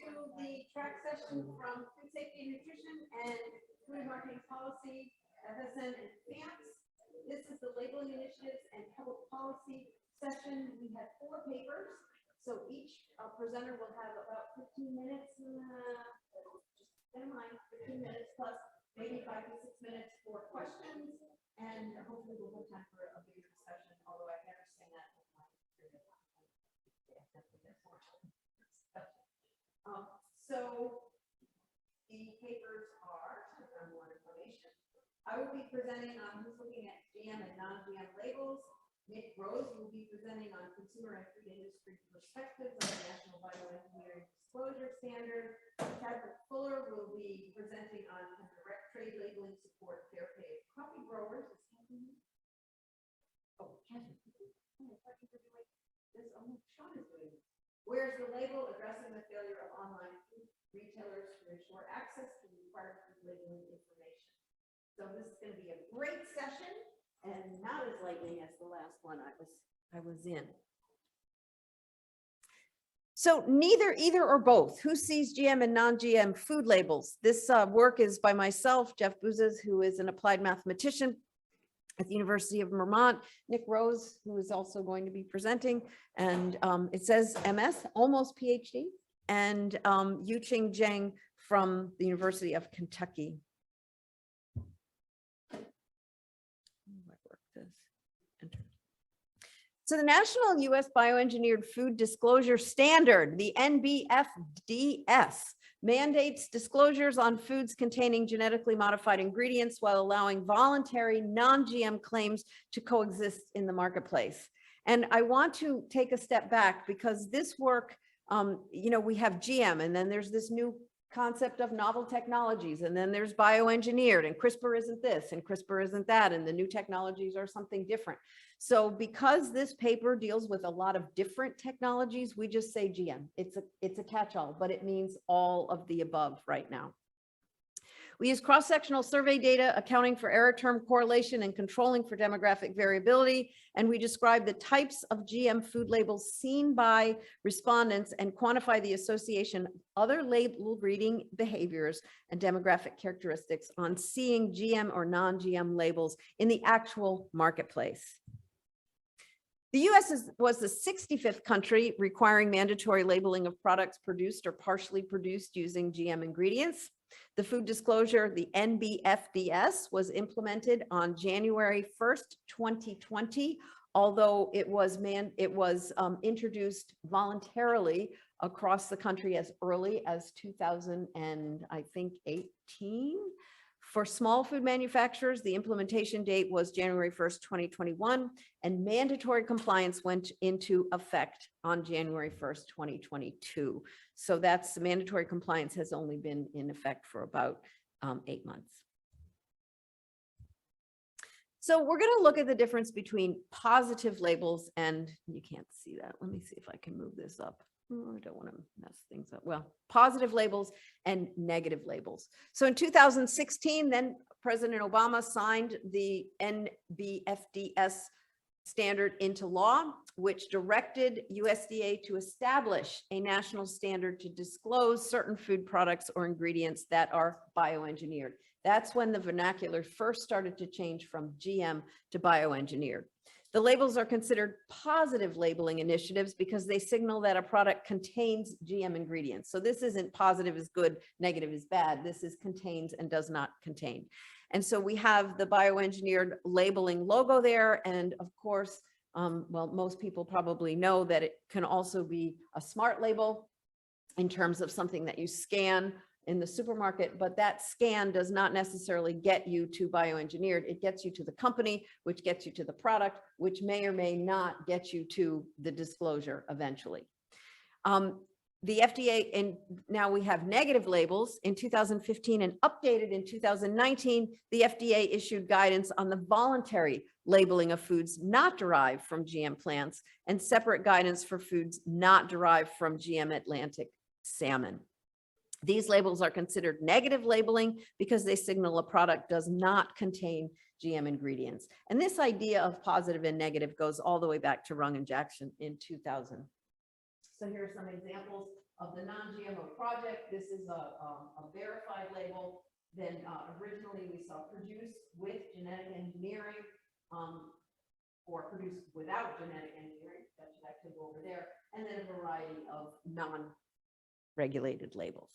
to the track session from Food Safety and Nutrition and Food Marketing Policy, FSN and FAMPS. This is the labeling initiatives and public policy session. We have 4 papers, so each presenter will have about 15 minutes. Just in mind, 15 minutes plus maybe 5 to 6 minutes for questions, and hopefully we'll have time for a bigger discussion. Although I've never seen that. So the papers are, for more information, I will be presenting on who's looking at GM and non-GM labels. Nick Rose will be presenting on consumer and food industry perspectives on the National Bioengineering Disclosure Standard. Chadwick Fuller will be presenting on direct trade labeling support fair pay of coffee growers. Oh, Chadwick. This, oh, Sean is doing it. Where's the label addressing the failure of online food retailers to ensure access to required food labeling information? So this is going to be a great session and not as lightning as the last one I was in. So neither, either, or both. Who sees GM and non-GM food labels? This work is by myself, Jeff Bouzes, who is an applied mathematician at the University of Vermont, Nick Rose, who is also going to be presenting, and it says MS, almost PhD, and Yuqing Zheng from the University of Kentucky. So the National U.S. Bioengineered Food Disclosure Standard, the NBFDS, mandates disclosures on foods containing genetically modified ingredients while allowing voluntary non-GM claims to coexist in the marketplace. And I want to take a step back because this work, you know, we have GM, and then there's this new concept of novel technologies, and then there's bioengineered, and CRISPR isn't this and CRISPR isn't that, and the new technologies are something different. So because this paper deals with a lot of different technologies, we just say GM. It's a catch-all, but it means all of the above right now. We use cross-sectional survey data, accounting for error term correlation and controlling for demographic variability. And we describe the types of GM food labels seen by respondents and quantify the association of other label reading behaviors and demographic characteristics on seeing GM or non-GM labels in the actual marketplace. The U.S. was the 65th country requiring mandatory labeling of products produced or partially produced using GM ingredients. The food disclosure, the NBFDS, was implemented on January 1st, 2020, although it was introduced voluntarily across the country as early as 2018. For small food manufacturers, the implementation date was January 1st, 2021, and mandatory compliance went into effect on January 1st, 2022. So that's mandatory compliance has only been in effect for about 8 months. So we're going to look at the difference between positive labels and, you can't see that. Let me see if I can move this up. I don't want to mess things up. Well, positive labels and negative labels. So in 2016, then President Obama signed the NBFDS standard into law, which directed USDA to establish a national standard to disclose certain food products or ingredients that are bioengineered. That's when the vernacular first started to change from GM to bioengineered. The labels are considered positive labeling initiatives because they signal that a product contains GM ingredients. So this isn't positive is good, negative is bad. This is contains and does not contain. And so we have the bioengineered labeling logo there. And of course, well, most people probably know that it can also be a smart label in terms of something that you scan in the supermarket, but that scan does not necessarily get you to bioengineered. It gets you to the company, which gets you to the product, which may or may not get you to the disclosure eventually. The FDA, and now we have negative labels in 2015 and updated in 2019, the FDA issued guidance on the voluntary labeling of foods not derived from GM plants and separate guidance for foods not derived from GM Atlantic salmon. These labels are considered negative labeling because they signal a product does not contain GM ingredients. And this idea of positive and negative goes all the way back to Rung and Jackson in 2000. So here are some examples of the non-GMO project. This is a verified label. Then originally we saw produced with genetic engineering, or produced without genetic engineering. That should actually go over there. And then a variety of non-regulated labels.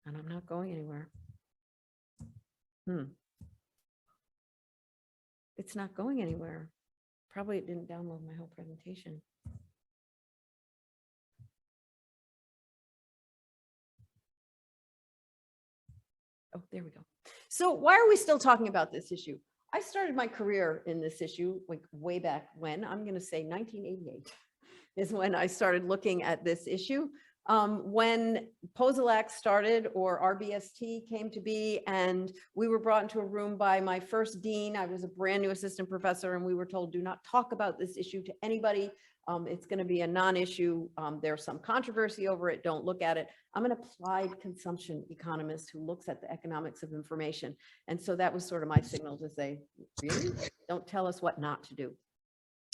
And I'm not going anywhere. It's not going anywhere. Probably it didn't download my whole presentation. Oh, there we go. So why are we still talking about this issue? I started my career in this issue like way back when. I'm going to say 1988 is when I started looking at this issue. When POSILAC started, or RBST came to be, and we were brought into a room by my first dean. I was a brand new assistant professor, and we were told, do not talk about this issue to anybody. It's going to be a non-issue. There's some controversy over it. Don't look at it. I'm an applied consumption economist who looks at the economics of information. And so that was sort of my signal to say, really? Don't tell us what not to do.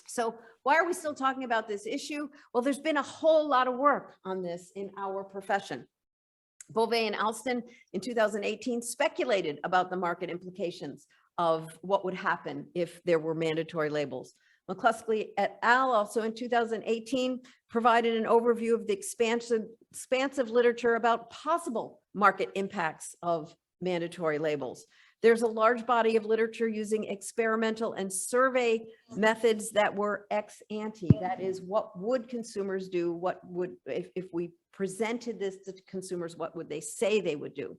So why are we still talking about this issue? Well, there's been a whole lot of work on this in our profession. Beauvais and Alston in 2018 speculated about the market implications of what would happen if there were mandatory labels. McCluskey et al. Also in 2018 provided an overview of the expansive literature about possible market impacts of mandatory labels. There's a large body of literature using experimental and survey methods that were ex ante. That is, what would consumers do? What would, if we presented this to consumers, what would they say they would do?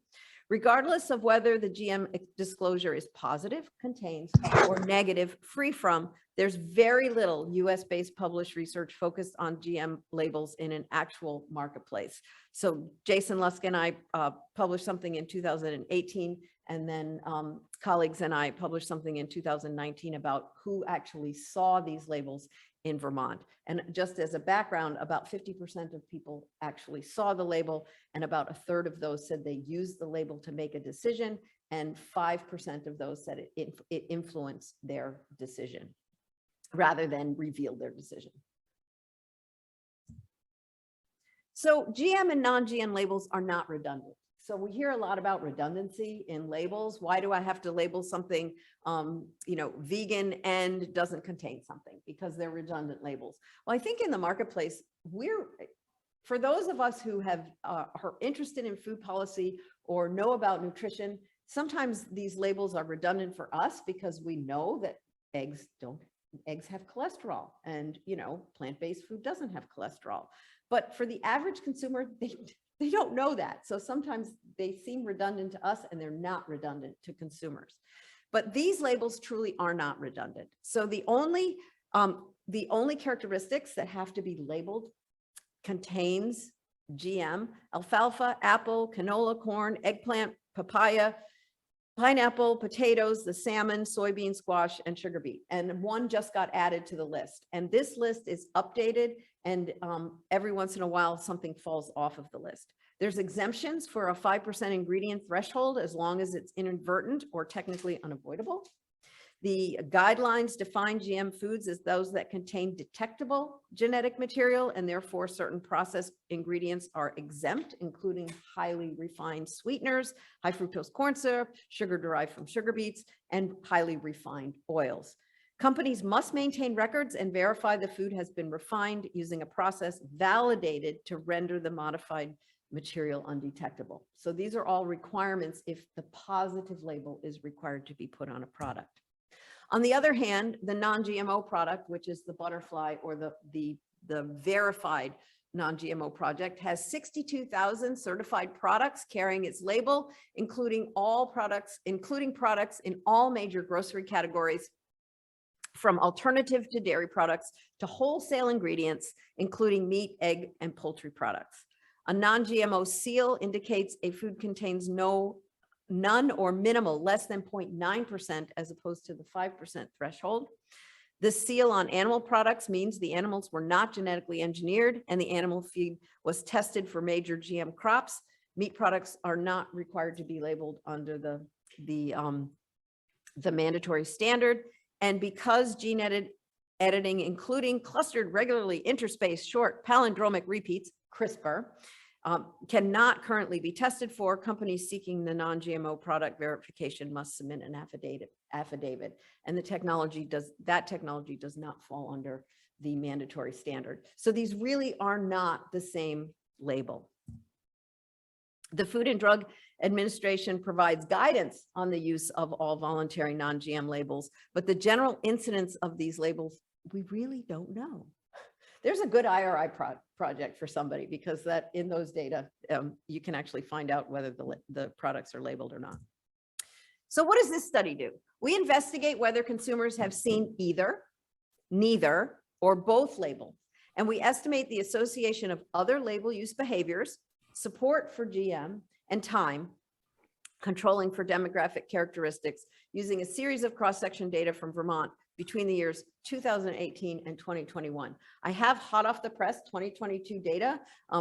Regardless of whether the GM disclosure is positive, contains, or negative, free from, there's very little US-based published research focused on GM labels in an actual marketplace. So Jason Lusk and I published something in 2018, and then colleagues and I published something in 2019 about who actually saw these labels in Vermont. And just as a background, about 50% of people actually saw the label, and about a third of those said they used the label to make a decision, and 5% of those said it influenced their decision rather than revealed their decision. So GM and non-GM labels are not redundant. So we hear a lot about redundancy in labels. Why do I have to label something, vegan and doesn't contain something? Because they're redundant labels. Well, I think in the marketplace, for those of us who are interested in food policy or know about nutrition, sometimes these labels are redundant for us because we know that eggs have cholesterol, and plant-based food doesn't have cholesterol. But for the average consumer, they don't know that. So sometimes they seem redundant to us and they're not redundant to consumers. But these labels truly are not redundant. So the only characteristics that have to be labeled contains GM: alfalfa, apple, canola, corn, eggplant, papaya, pineapple, potatoes, the salmon, soybean, squash, and sugar beet. And one just got added to the list. And this list is updated, and every once in a while, something falls off of the list. There's exemptions for a 5% ingredient threshold as long as it's inadvertent or technically unavoidable. The guidelines define GM foods as those that contain detectable genetic material, and therefore certain processed ingredients are exempt, including highly refined sweeteners, high fructose corn syrup, sugar derived from sugar beets, and highly refined oils. Companies must maintain records and verify the food has been refined using a process validated to render the modified material undetectable. So these are all requirements if the positive label is required to be put on a product. On the other hand, the non-GMO product, which is the butterfly or the verified non-GMO project, has 62,000 certified products carrying its label, including products in all major grocery categories, from alternative to dairy products to wholesale ingredients, including meat, egg, and poultry products. A non-GMO seal indicates a food contains none or minimal, less than 0.9%, as opposed to the 5% threshold. The seal on animal products means the animals were not genetically engineered and the animal feed was tested for major GM crops. Meat products are not required to be labeled under the mandatory standard. And because gene editing, including clustered regularly interspaced short palindromic repeats, CRISPR, cannot currently be tested for. Companies seeking the non-GMO product verification must submit an affidavit, and that technology does not fall under the mandatory standard. So these really are not the same label. The Food and Drug Administration provides guidance on the use of all voluntary non-GM labels, but the general incidence of these labels, we really don't know. There's a good IRI project for somebody, because that in those data, you can actually find out whether the products are labeled or not. So what does this study do? We investigate whether consumers have seen either, neither, or both labels, and we estimate the association of other label use behaviors, support for GM, and time, controlling for demographic characteristics, using a series of cross-section data from Vermont between the years 2018 and 2021. I have hot off the press 2022 data,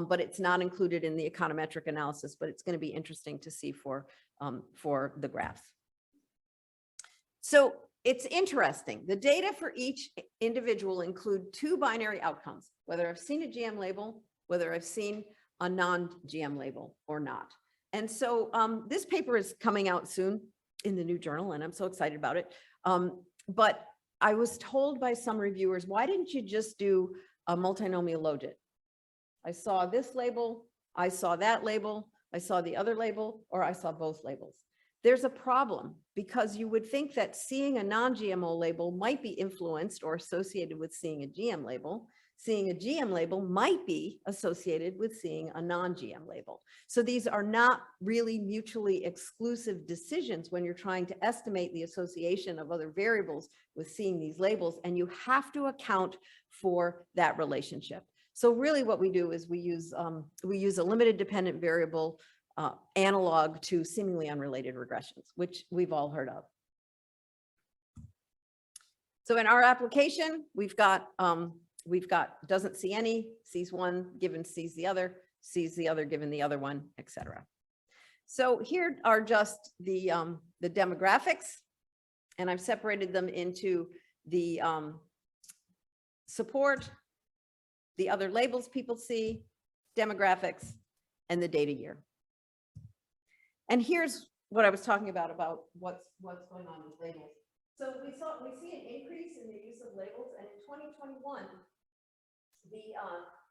but it's not included in the econometric analysis, but it's going to be interesting to see for the graphs. So it's interesting. The data for each individual include two binary outcomes, whether I've seen a GM label, whether I've seen a non-GM label or not. And so this paper is coming out soon in the new journal, and I'm so excited about it. But I was told by some reviewers, why didn't you just do a multinomial logit? I saw this label, I saw that label, I saw the other label, or I saw both labels. There's a problem, because you would think that seeing a non-GMO label might be influenced or associated with seeing a GM label. Seeing a GM label might be associated with seeing a non-GM label. So these are not really mutually exclusive decisions when you're trying to estimate the association of other variables with seeing these labels, and you have to account for that relationship. So really what we do is we use a limited dependent variable analog to seemingly unrelated regressions, which we've all heard of. So in our application, we've got doesn't see any, sees one, given sees the other given the other one, etc. So here are just the demographics, and I've separated them into the support, the other labels people see, demographics, and the data year. And here's what I was talking about what's going on with labels. So we see an increase in the use of labels, and in 2021,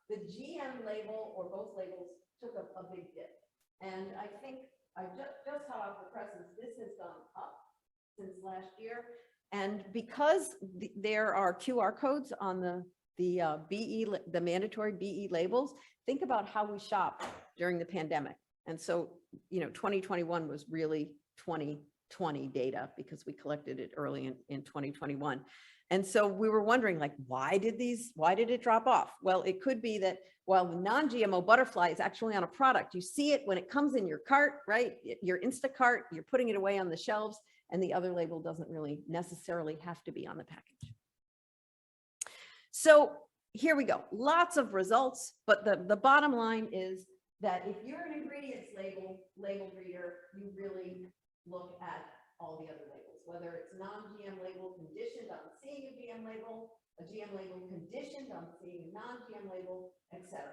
the GM label or both labels took a big dip. And I think I just hot off the presses, this has gone up since last year. And because there are QR codes on the mandatory BE labels, think about how we shop during the pandemic. And so, 2021 was really 2020 data, because we collected it early in 2021. And so we were wondering, like, why did it drop off? Well, it could be that while the non-GMO butterfly is actually on a product, you see it when it comes in your cart, right? Your Instacart, you're putting it away on the shelves, and the other label doesn't really necessarily have to be on the package. So here we go. Lots of results, but the bottom line is that if you're an ingredients label reader, you really look at all the other labels, whether it's non-GM label conditioned on seeing a GM label conditioned on seeing a non-GM label, etc.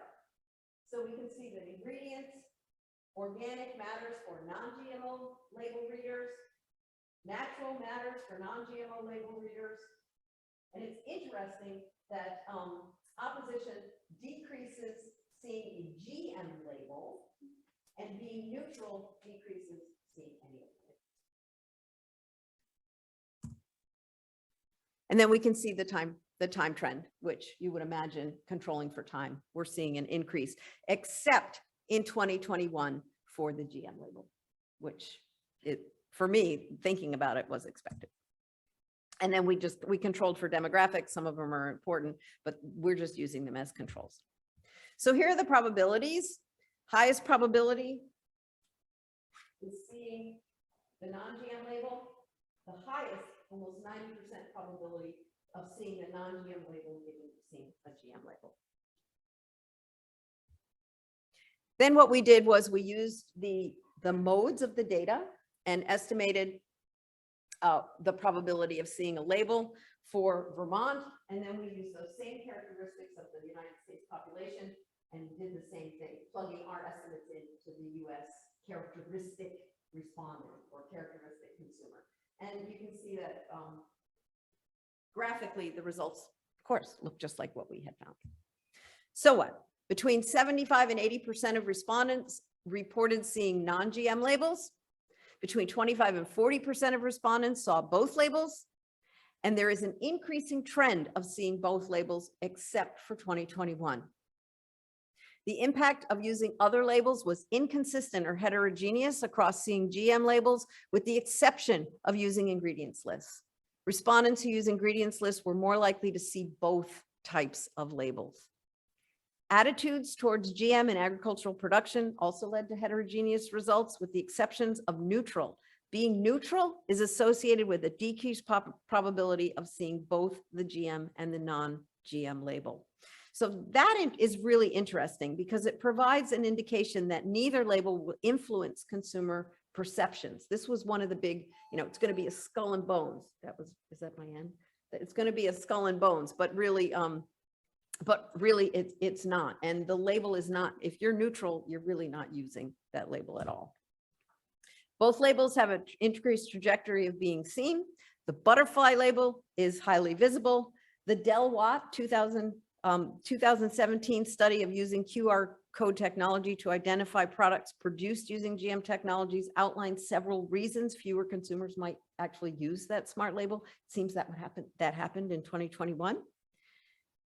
So we can see that ingredients, organic matters for non-GMO label readers, natural matters for non-GMO label readers. And it's interesting that opposition decreases seeing a GM label, and being neutral decreases seeing any of it. And then we can see the time trend, which you would imagine controlling for time. We're seeing an increase, except in 2021 for the GM label, which for me, thinking about it, was expected. And then we controlled for demographics. Some of them are important, but we're just using them as controls. So here are the probabilities. Highest probability is seeing the non-GM label. The highest, almost 90% probability of seeing the non-GM label given seeing a GM label. Then what we did was we used the modes of the data and estimated the probability of seeing a label for Vermont, and then we use those same characteristics of the United States population and did the same thing, plugging our estimates into the US characteristic respondent or characteristic consumer. And you can see that graphically, the results, of course, look just like what we had found. So what? Between 75 and 80% of respondents reported seeing non-GM labels. Between 25 and 40% of respondents saw both labels. And there is an increasing trend of seeing both labels except for 2021. The impact of using other labels was inconsistent or heterogeneous across seeing GM labels, with the exception of using ingredients lists. Respondents who use ingredients lists were more likely to see both types of labels. Attitudes towards GM in agricultural production also led to heterogeneous results, with the exceptions of neutral. Being neutral is associated with a decreased probability of seeing both the GM and the non-GM label. So that is really interesting because it provides an indication that neither label will influence consumer perceptions. This was one of the big, it's going to be a skull and bones. Is that my end? It's going to be a skull and bones, but really it's not. And the label is not, if you're neutral, you're really not using that label at all. Both labels have an increased trajectory of being seen. The butterfly label is highly visible. The Del Watt 2017 study of using QR code technology to identify products produced using GM technologies outlines several reasons fewer consumers might actually use that smart label. It seems that happened in 2021.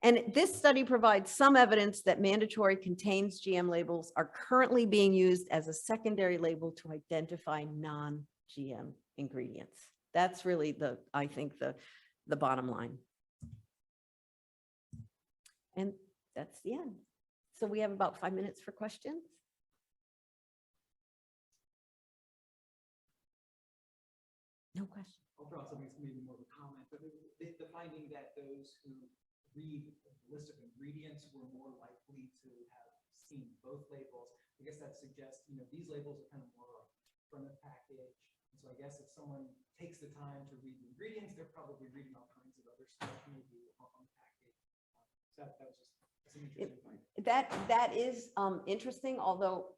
And this study provides some evidence that mandatory contains GM labels are currently being used as a secondary label to identify non-GM ingredients. That's really I think the bottom line. And that's the end. So we have about 5 minutes for questions. No questions. Overall, something's maybe more of a comment, but the finding that those who read the list of ingredients were more likely to have seen both labels. I guess that suggests, these labels are kind of more from the package. And so I guess if someone takes the time to read the ingredients, they're probably reading all kinds of other stuff maybe on the package. So that was just an interesting finding. That is interesting, although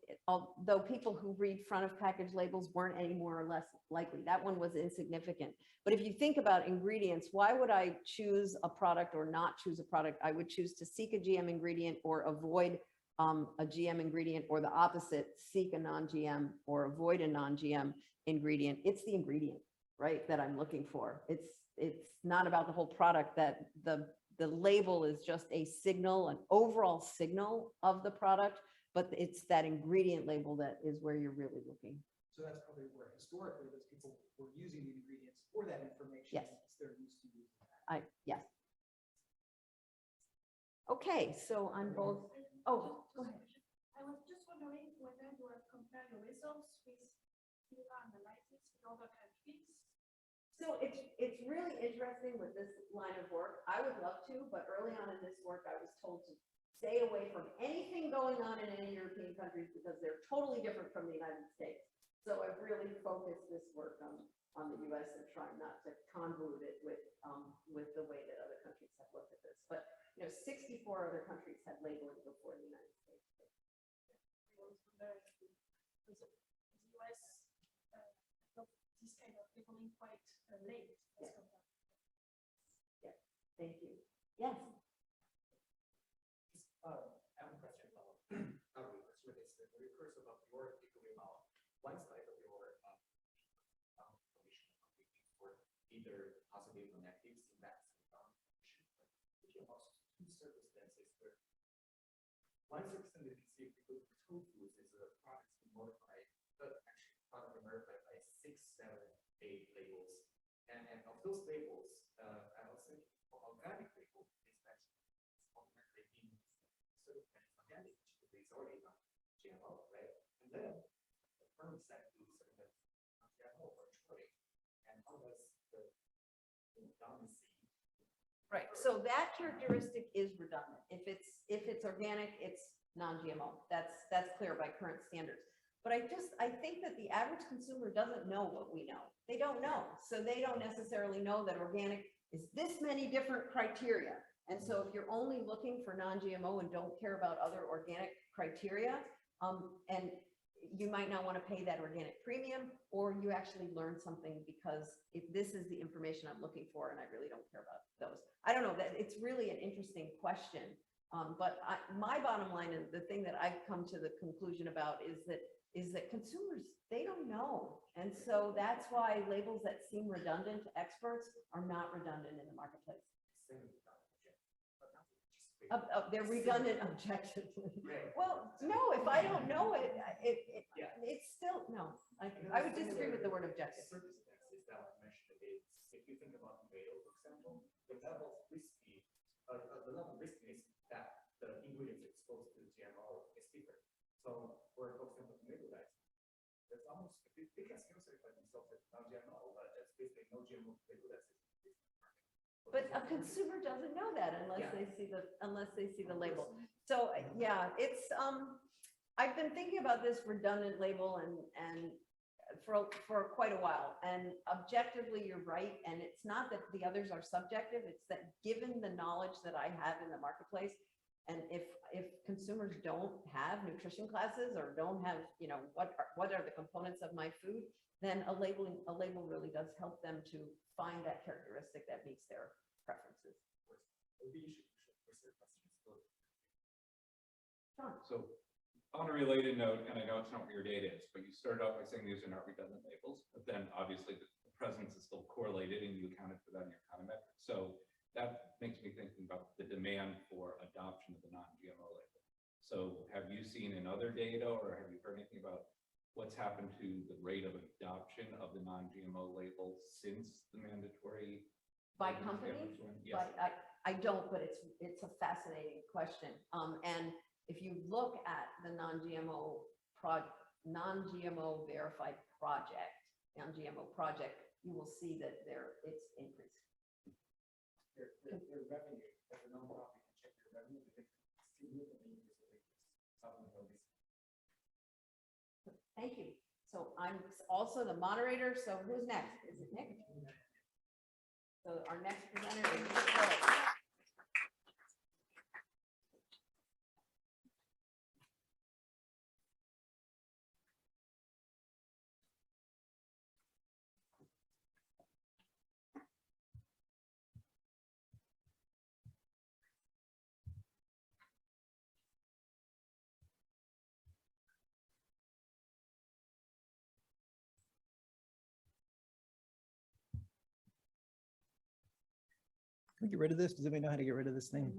people who read front of package labels weren't any more or less likely. That one was insignificant. But if you think about ingredients, why would I choose a product or not choose a product? I would choose to seek a GM ingredient or avoid a GM ingredient, or the opposite, seek a non-GM or avoid a non-GM ingredient. It's the ingredient, right, that I'm looking for. It's not about the whole product. That the label is just a signal, an overall signal of the product, but it's that ingredient label that is where you're really looking. So that's probably where historically those people were using the ingredients for that information. Yes. They're used to using that. Yes. Okay, so on both. Oh, go ahead. I was just wondering whether you have compared the results with similar analysis in other countries. So it's really interesting with this line of work. I would love to, but early on in this work, I was told to stay away from anything going on in any European countries because they're totally different from the United States. So I've really focused this work on the US and trying not to convolute it with the way that other countries have looked at this. But 64 other countries had labeling before the United States. The US this kind of labeling quite late. Yeah. Yeah. Thank you. Yes. I have a question about not really question, but it's very curious about your thinking about one side of your commission for either positive or negative impacts on thinking about two circumstances where one circumstance you can see because tofu is a product modified, but actually product modified by 6, 7, 8 labels, and of those labels, I was thinking for organic label is actually automatically being certain organic, which is already not GMO, right? And then the firm said to certain GMO or trade, and how does the redundancy? Right. So that characteristic is redundant. If it's organic, it's non-GMO. That's clear by current standards. But I think that the average consumer doesn't know what we know. They don't know. So they don't necessarily know that organic is this many different criteria. And so if you're only looking for non-GMO and don't care about other organic criteria, and you might not want to pay that organic premium, or you actually learn something because if this is the information I'm looking for and I really don't care about those. I don't know, that it's really an interesting question. But my bottom line and the thing that I've come to the conclusion about is that consumers, they don't know. And so that's why labels that seem redundant to experts are not redundant in the marketplace. They're redundant objectively. Well, no, if I don't know it, it's still, no, I would disagree with the word objective. Service taxes that I mentioned is, if you think about tomato, for example, the level of riskiness that the ingredients exposed to GMO is different. So for example, tomato rice, that's almost, they can still certify themselves as non-GMO, but it's basically no GMO tomato rice. But a consumer doesn't know that unless they see the label. So yeah, it's I've been thinking about this redundant label and for quite a while. And objectively, you're right. And it's not that the others are subjective. It's that given the knowledge that I have in the marketplace, and if consumers don't have nutrition classes or don't have, you know, what are the components of my food, then a label really does help them to find that characteristic that meets their preferences. Sean. So on a related note, and I know it's not what your data is, but you started off by saying these are not redundant labels, but then obviously the presence is still correlated and you accounted for that in your econometrics. So that makes me thinking about the demand for adoption of the non-GMO label. So have you seen in other data or have you heard anything about what's happened to the rate of adoption of the non-GMO label since the mandatory? By company? Yes. I don't, but it's a fascinating question. And if you look at the non-GMO verified project, non-GMO project, you will see that it's increased. Their revenue, as a nonprofit, you can check your revenue, they significantly increase. Thank you. So I'm also the moderator. So who's next? Is it Nick? So our next presenter is Nick Hill. Can we get rid of this? Does anybody know how to get rid of this thing?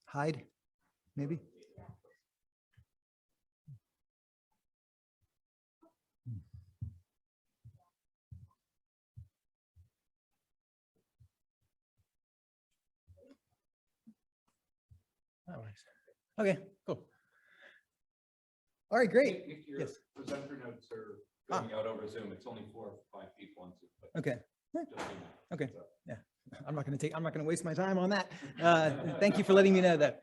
Hide, maybe? That works. Okay, cool. All right, great. If your Yes. presenter notes are going out over Zoom, it's only 4 or 5 people on Zoom. but Okay. just so you know. Okay. So- Yeah, I'm not going to waste my time on that. Thank you for letting me know that.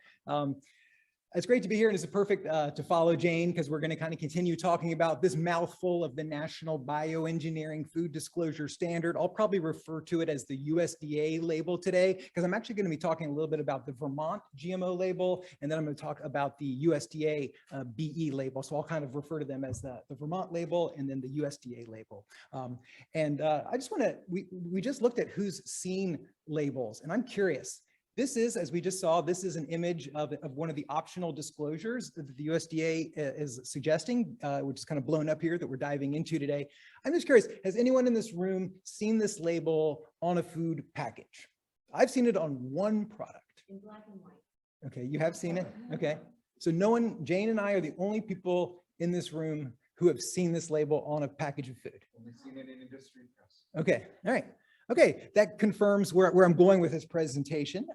It's great to be here, and it's perfect to follow Jane, because we're going to kind of continue talking about this mouthful of the National Bioengineering Food Disclosure Standard. I'll probably refer to it as the USDA label today, because I'm actually going to be talking a little bit about the Vermont GMO label, and then I'm going to talk about the USDA BE label. So I'll kind of refer to them as the Vermont label and then the USDA label. I just want to, we just looked at who's seen labels, and I'm curious. This is, as we just saw, this is an image of one of the optional disclosures that the USDA is suggesting, which is kind of blown up here that we're diving into today. I'm just curious, has anyone in this room seen this label on a food package? I've seen it on one product. In black and white. Okay, you have seen it? Okay. So no one, Jane and I are the only people in this room who have seen this label on a package of food. Only seen it in industry press. Okay, all right. Okay, that confirms where I'm going with this presentation.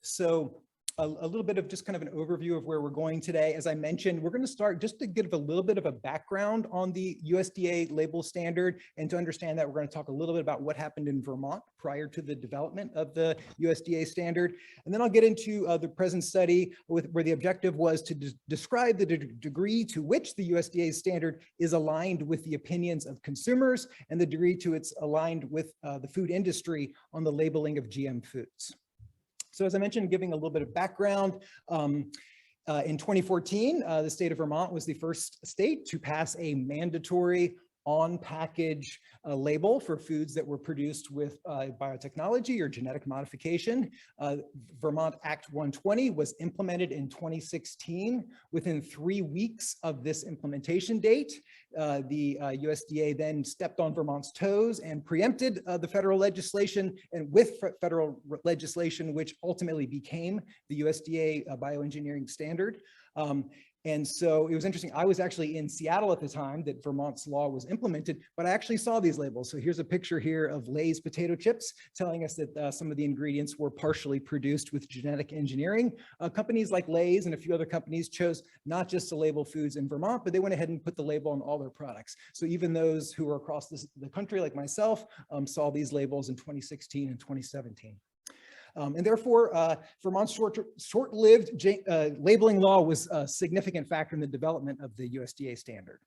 So a little bit of just kind of an overview of where we're going today. As I mentioned, we're going to start just to give a little bit of a background on the USDA label standard, and to understand that, we're going to talk a little bit about what happened in Vermont prior to the development of the USDA standard. And then I'll get into the present study where the objective was to describe the degree to which the USDA standard is aligned with the opinions of consumers and the degree to it's aligned with the food industry on the labeling of GM foods. So as I mentioned, giving a little bit of background, in 2014, the state of Vermont was the first state to pass a mandatory on-package label for foods that were produced with biotechnology or genetic modification. Vermont Act 120 was implemented in 2016. Within 3 weeks of this implementation date, the USDA then stepped on Vermont's toes and preempted the federal legislation, and with federal legislation, which ultimately became the USDA bioengineering standard. And so it was interesting. I was actually in Seattle at the time that Vermont's law was implemented, but I actually saw these labels. So here's a picture here of Lay's potato chips telling us that some of the ingredients were partially produced with genetic engineering. Companies like Lay's and a few other companies chose not just to label foods in Vermont, but they went ahead and put the label on all their products. So even those who were across the country, like myself, saw these labels in 2016 and 2017. And therefore, Vermont's short-lived labeling law was a significant factor in the development of the USDA standard.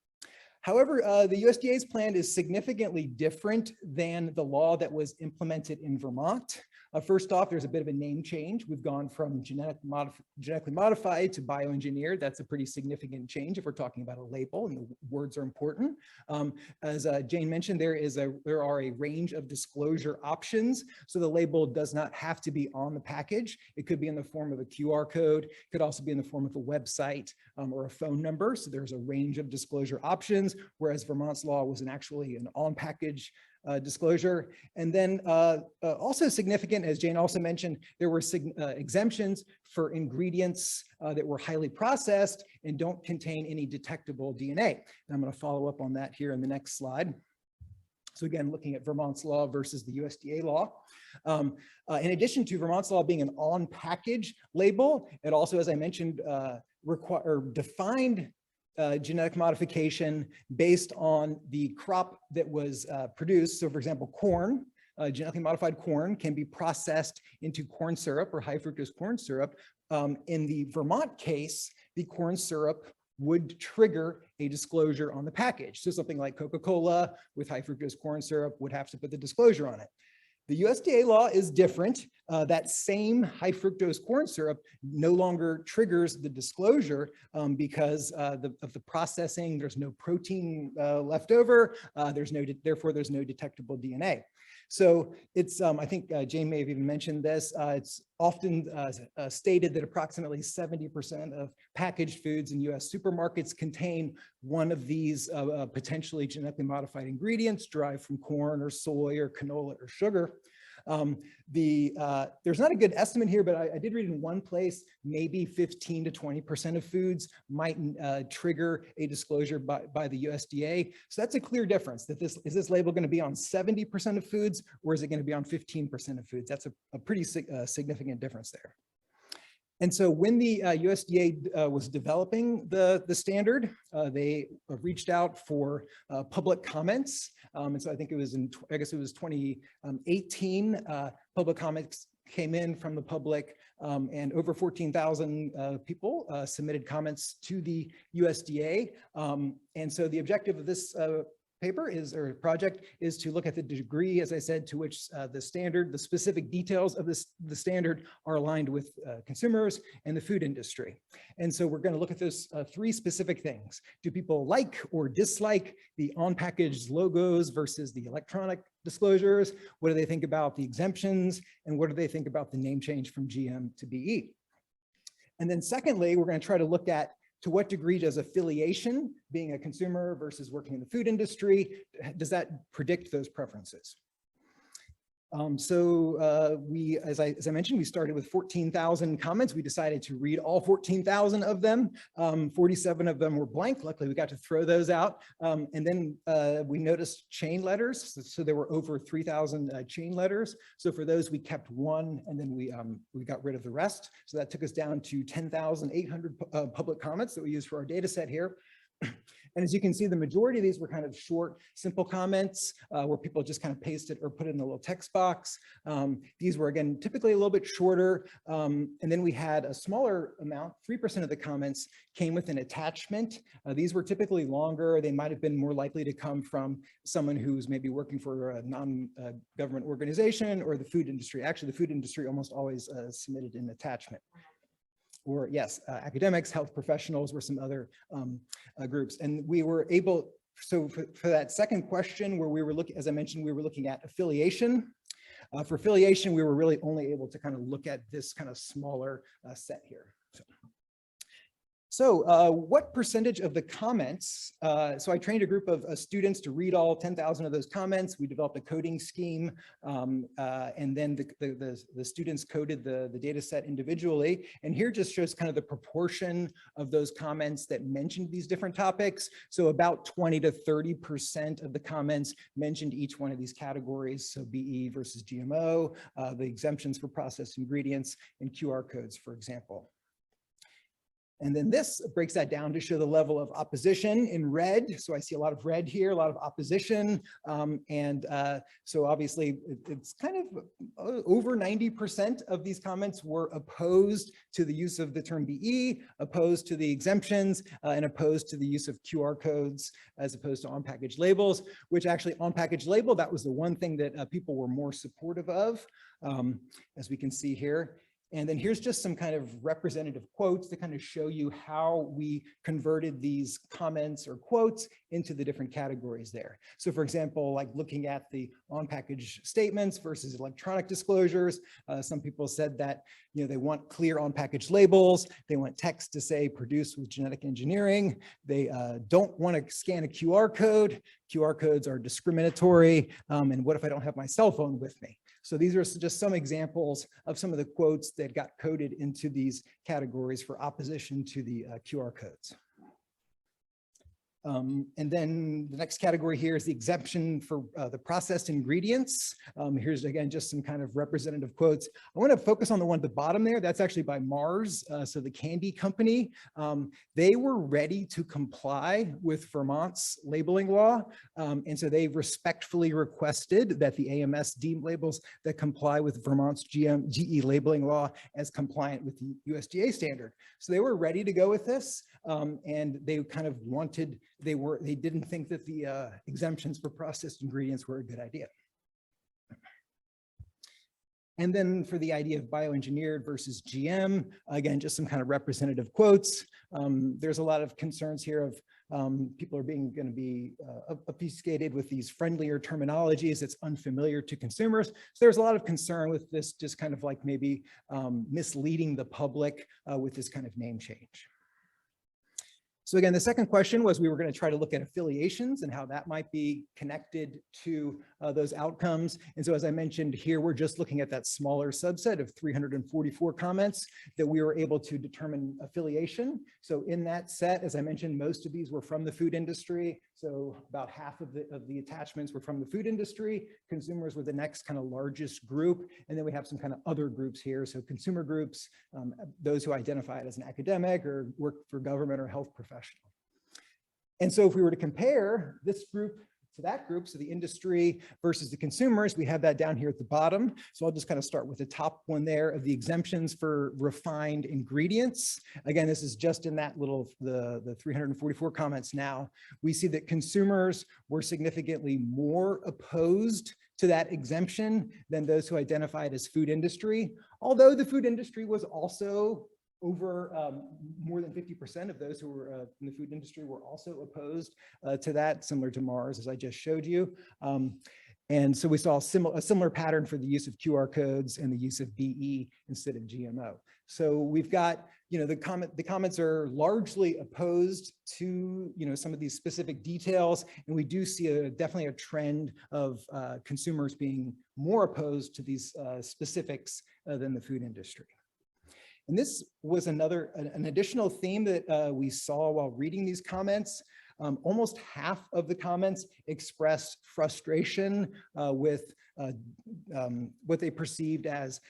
However, the USDA's plan is significantly different than the law that was implemented in Vermont. First off, there's a bit of a name change. We've gone from genetically modified to bioengineered. That's a pretty significant change if we're talking about a label, and the words are important. As Jane mentioned, there are a range of disclosure options. So the label does not have to be on the package. It could be in the form of a QR code. It could also be in the form of a website or a phone number. So there's a range of disclosure options, whereas Vermont's law was actually an on-package disclosure. And then also significant, as Jane also mentioned, there were exemptions for ingredients that were highly processed and don't contain any detectable DNA. And I'm going to follow up on that here in the next slide. So again, looking at Vermont's law versus the USDA law. In addition to Vermont's law being an on-package label, it also, as I mentioned, defined genetic modification based on the crop that was produced. So for example, corn, genetically modified corn can be processed into corn syrup or high fructose corn syrup. In the Vermont case, the corn syrup would trigger a disclosure on the package. So something like Coca-Cola with high fructose corn syrup would have to put the disclosure on it. The USDA law is different. That same high fructose corn syrup no longer triggers the disclosure because of the processing. There's no protein left over. Therefore, there's no detectable DNA. So it's, I think Jane may have even mentioned this, it's often stated that approximately 70% of packaged foods in US supermarkets contain one of these potentially genetically modified ingredients derived from corn or soy or canola or sugar. There's not a good estimate here, but I did read in one place, maybe 15 to 20% of foods might trigger a disclosure by the USDA. So that's a clear difference. That is this label going to be on 70% of foods, or is it going to be on 15% of foods? That's a pretty significant difference there. And so when the USDA was developing the standard, they reached out for public comments. And so I think it was I guess it was 2018, public comments came in from the public, and over 14,000 people submitted comments to the USDA. And so the objective of this project is to look at the degree, as I said, to which the specific details of the standard are aligned with consumers and the food industry. And so we're going to look at those three specific things. Do people like or dislike the on-packaged logos versus the electronic disclosures? What do they think about the exemptions? And what do they think about the name change from GM to BE? And then secondly, we're going to try to look at to what degree does affiliation, being a consumer versus working in the food industry, does that predict those preferences? We, as I mentioned, we started with 14,000 comments. We decided to read all 14,000 of them. 47 of them were blank. Luckily, we got to throw those out. And then we noticed chain letters. So there were over 3,000 chain letters. So for those, we kept one, and then we got rid of the rest. So that took us down to 10,800 public comments that we used for our data set here. And as you can see, the majority of these were kind of short, simple comments where people just kind of pasted or put in a little text box. These were, again, typically a little bit shorter. And then we had a smaller amount, 3% of the comments came with an attachment. These were typically longer. They might have been more likely to come from someone who's maybe working for a non-government organization or the food industry. Actually, the food industry almost always submitted an attachment. Or yes, academics, health professionals were some other groups. And we were able, so for that second question where we were looking, as I mentioned, we were looking at affiliation. For affiliation, we were really only able to kind of look at this kind of smaller set here. So what percentage of the comments, so I trained a group of students to read all 10,000 of those comments. We developed a coding scheme, and then the students coded the data set individually. And here just shows kind of the proportion of those comments that mentioned these different topics. So about 20 to 30% of the comments mentioned each one of these categories. So BE versus GMO, the exemptions for processed ingredients, and QR codes, for example. And then this breaks that down to show the level of opposition in red. So I see a lot of red here, a lot of opposition. So obviously it's kind of over 90% of these comments were opposed to the use of the term BE, opposed to the exemptions, and opposed to the use of QR codes as opposed to on-package labels, which actually on-package label, that was the one thing that people were more supportive of, as we can see here. And then here's just some kind of representative quotes to kind of show you how we converted these comments or quotes into the different categories there. So for example, like looking at the on-package statements versus electronic disclosures, some people said that, you know, they want clear on-package labels. They want text to say produced with genetic engineering. They don't want to scan a QR code. QR codes are discriminatory. And what if I don't have my cell phone with me? So these are just some examples of some of the quotes that got coded into these categories for opposition to the QR codes. And then the next category here is the exemption for the processed ingredients. Here's again, just some kind of representative quotes. I want to focus on the one at the bottom there. That's actually by Mars. So the candy company, they were ready to comply with Vermont's labeling law. And so they respectfully requested that the AMS deem labels that comply with Vermont's GE labeling law as compliant with the USDA standard. So they were ready to go with this. And they kind of wanted, they didn't think that the exemptions for processed ingredients were a good idea. And then for the idea of bioengineered versus GM, again, just some kind of representative quotes. There's a lot of concerns here of people are going to be obfuscated with these friendlier terminologies that's unfamiliar to consumers. So there's a lot of concern with this, just kind of like maybe misleading the public with this kind of name change. So again, the second question was we were going to try to look at affiliations and how that might be connected to those outcomes. And so as I mentioned here, we're just looking at that smaller subset of 344 comments that we were able to determine affiliation. So in that set, as I mentioned, most of these were from the food industry. So about half of the attachments were from the food industry. Consumers were the next kind of largest group. And then we have some kind of other groups here. So consumer groups, those who identify as an academic or work for government or health professional. And so if we were to compare this group to that group, so the industry versus the consumers, we have that down here at the bottom. So I'll just kind of start with the top one there of the exemptions for refined ingredients. Again, this is just in that little, the 344 comments now. We see that consumers were significantly more opposed to that exemption than those who identified as food industry, although the food industry was also over more than 50% of those who were in the food industry were also opposed to that, similar to Mars, as I just showed you. And so we saw a similar pattern for the use of QR codes and the use of BE instead of GMO. So we've got, the comments are largely opposed to, some of these specific details. And we do see definitely a trend of consumers being more opposed to these specifics than the food industry. And this was an additional theme that we saw while reading these comments. Almost half of the comments expressed frustration with what they perceived as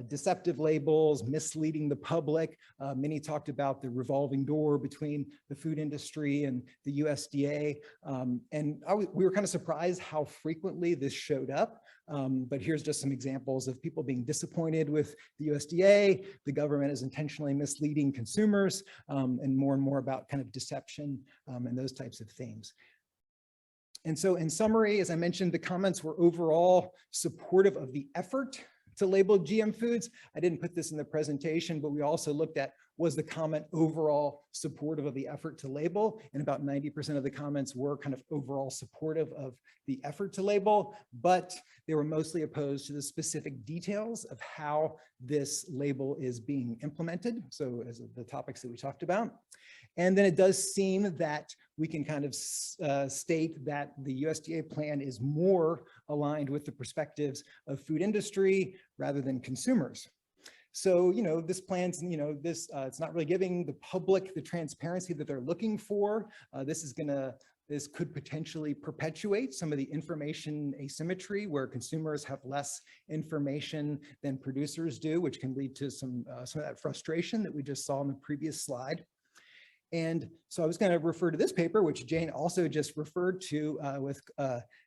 deceptive labels, misleading the public. Many talked about the revolving door between the food industry and the USDA. We were kind of surprised how frequently this showed up. But here's just some examples of people being disappointed with the USDA. The government is intentionally misleading consumers, and more about kind of deception and those types of themes. And so in summary, as I mentioned, the comments were overall supportive of the effort to label GM foods. I didn't put this in the presentation, but we also looked at, was the comment overall supportive of the effort to label? And about 90% of the comments were kind of overall supportive of the effort to label, but they were mostly opposed to the specific details of how this label is being implemented. So as the topics that we talked about. And then it does seem that we can kind of state that the USDA plan is more aligned with the perspectives of food industry rather than consumers. So, this plan's, it's not really giving the public the transparency that they're looking for. This could potentially perpetuate some of the information asymmetry where consumers have less information than producers do, which can lead to some of that frustration that we just saw in the previous slide. And so I was going to refer to this paper, which Jane also just referred to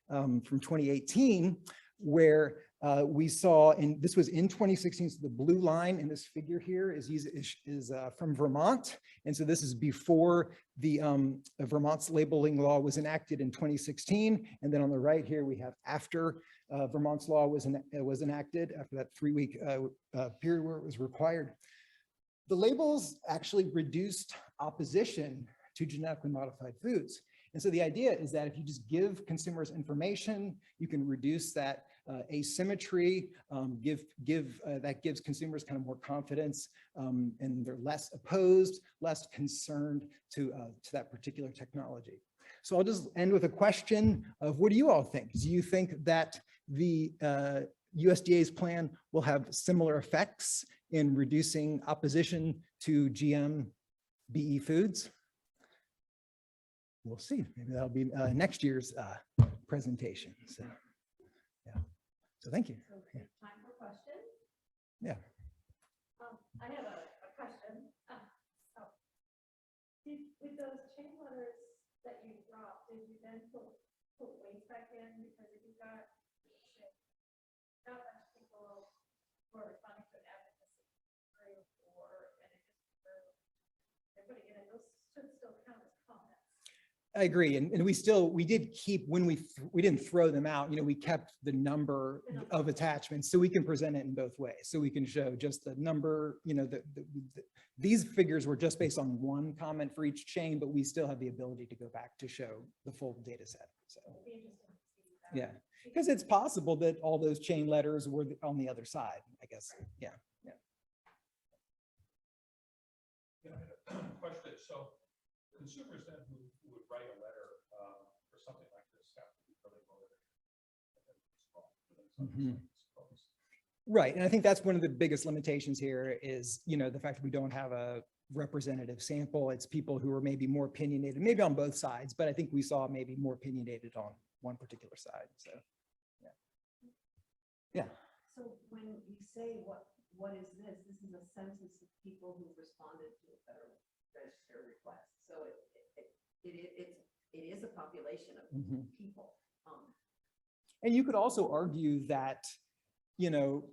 from 2018, where we saw, and this was in 2016, so the blue line in this figure here is from Vermont. And so this is before the Vermont's labeling law was enacted in 2016. And then on the right here, we have after Vermont's law was enacted, after that 3-week period where it was required. The labels actually reduced opposition to genetically modified foods. And so the idea is that if you just give consumers information, you can reduce that asymmetry, that gives consumers kind of more confidence, and they're less opposed, less concerned to that particular technology. So I'll just end with a question of, what do you all think? Do you think that the USDA's plan will have similar effects in reducing opposition to GM BE foods? We'll see. Maybe that'll be next year's presentation. So, yeah. So thank you. So time for questions. Yeah. I have a question. So with those chain letters that you dropped, did you then put weights back in? Because if you got a bunch of people who are responding to an advocacy group, and it just they're putting it in, those should still count as comments. I agree, and we did keep, when we didn't throw them out, we kept the number of attachments, so we can present it in both ways. So we can show just the number, these figures were just based on one comment for each chain, but we still have the ability to go back to show the full data set. So yeah, because it's possible that all those chain letters were on the other side, I guess. Yeah. Question. So consumers then who would write a letter for something like this have to be really motivated. Right, and I think that's one of the biggest limitations here is, the fact that we don't have a representative sample. It's people who are maybe more opinionated, maybe on both sides, but I think we saw maybe more opinionated on one particular side. So, yeah. So when you say what is this? This is a census of people who responded to a federal register request. So it is a population of people. And you could also argue that,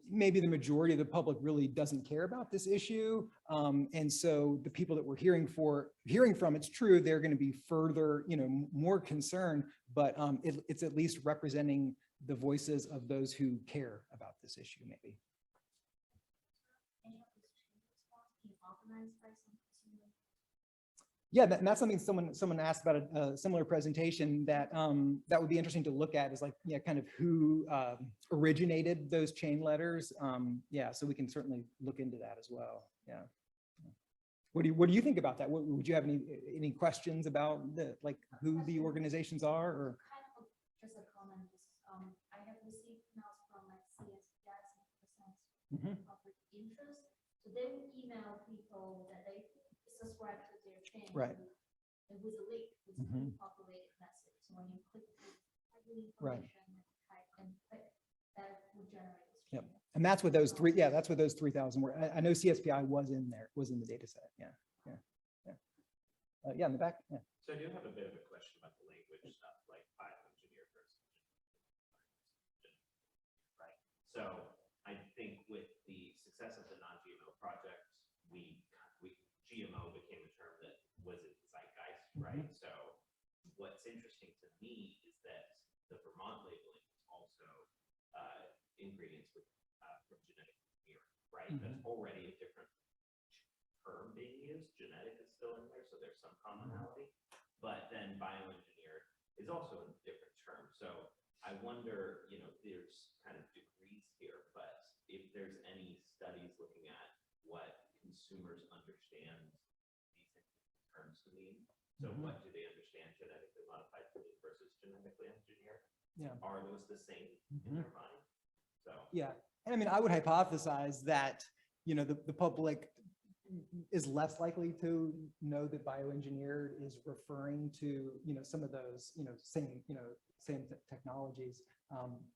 maybe the majority of the public really doesn't care about this issue. And so the people that we're hearing from, it's true, they're going to be further, more concerned, but it's at least representing the voices of those who care about this issue, maybe. Yeah, and that's something someone asked about a similar presentation that that would be interesting to look at, is like, yeah, kind of who originated those chain letters. Yeah, so we can certainly look into that as well. Yeah. What do you think about that? Would you have any questions about like who the organizations are, or? Kind of just a comment, I have received emails from like CSPIs and Mhm. public interest. So they would email people that they subscribe to their chain. Right. And with a link, with a Mhm. populated message. So when you click the Right. information, type and click, that would generate this Yep. chain. And that's what those three, yeah, that's what those 3,000 were. I know CSPI was in there, was in the data set. Yeah, yeah, yeah. Yeah, in the back, yeah. So I do have a bit of a question about the language stuff, like bioengineer versus right? So I think with the success of the non-GMO project, GMO became a term that was in the zeitgeist, right? So what's interesting to me is that the Vermont labeling is also ingredients from genetic engineering, right? That's already a different term being used. Genetic is still in there, so there's some commonality. But then bioengineer is also a different term. So I wonder, there's kind of degrees here, but if there's any studies looking at what consumers understand these terms to mean. So what do they understand genetically modified food versus genetically engineered? Yeah. Are those the same in their mind? So Yeah, and I mean, I would hypothesize that, the public is less likely to know that bioengineered is referring to, some of those, same technologies.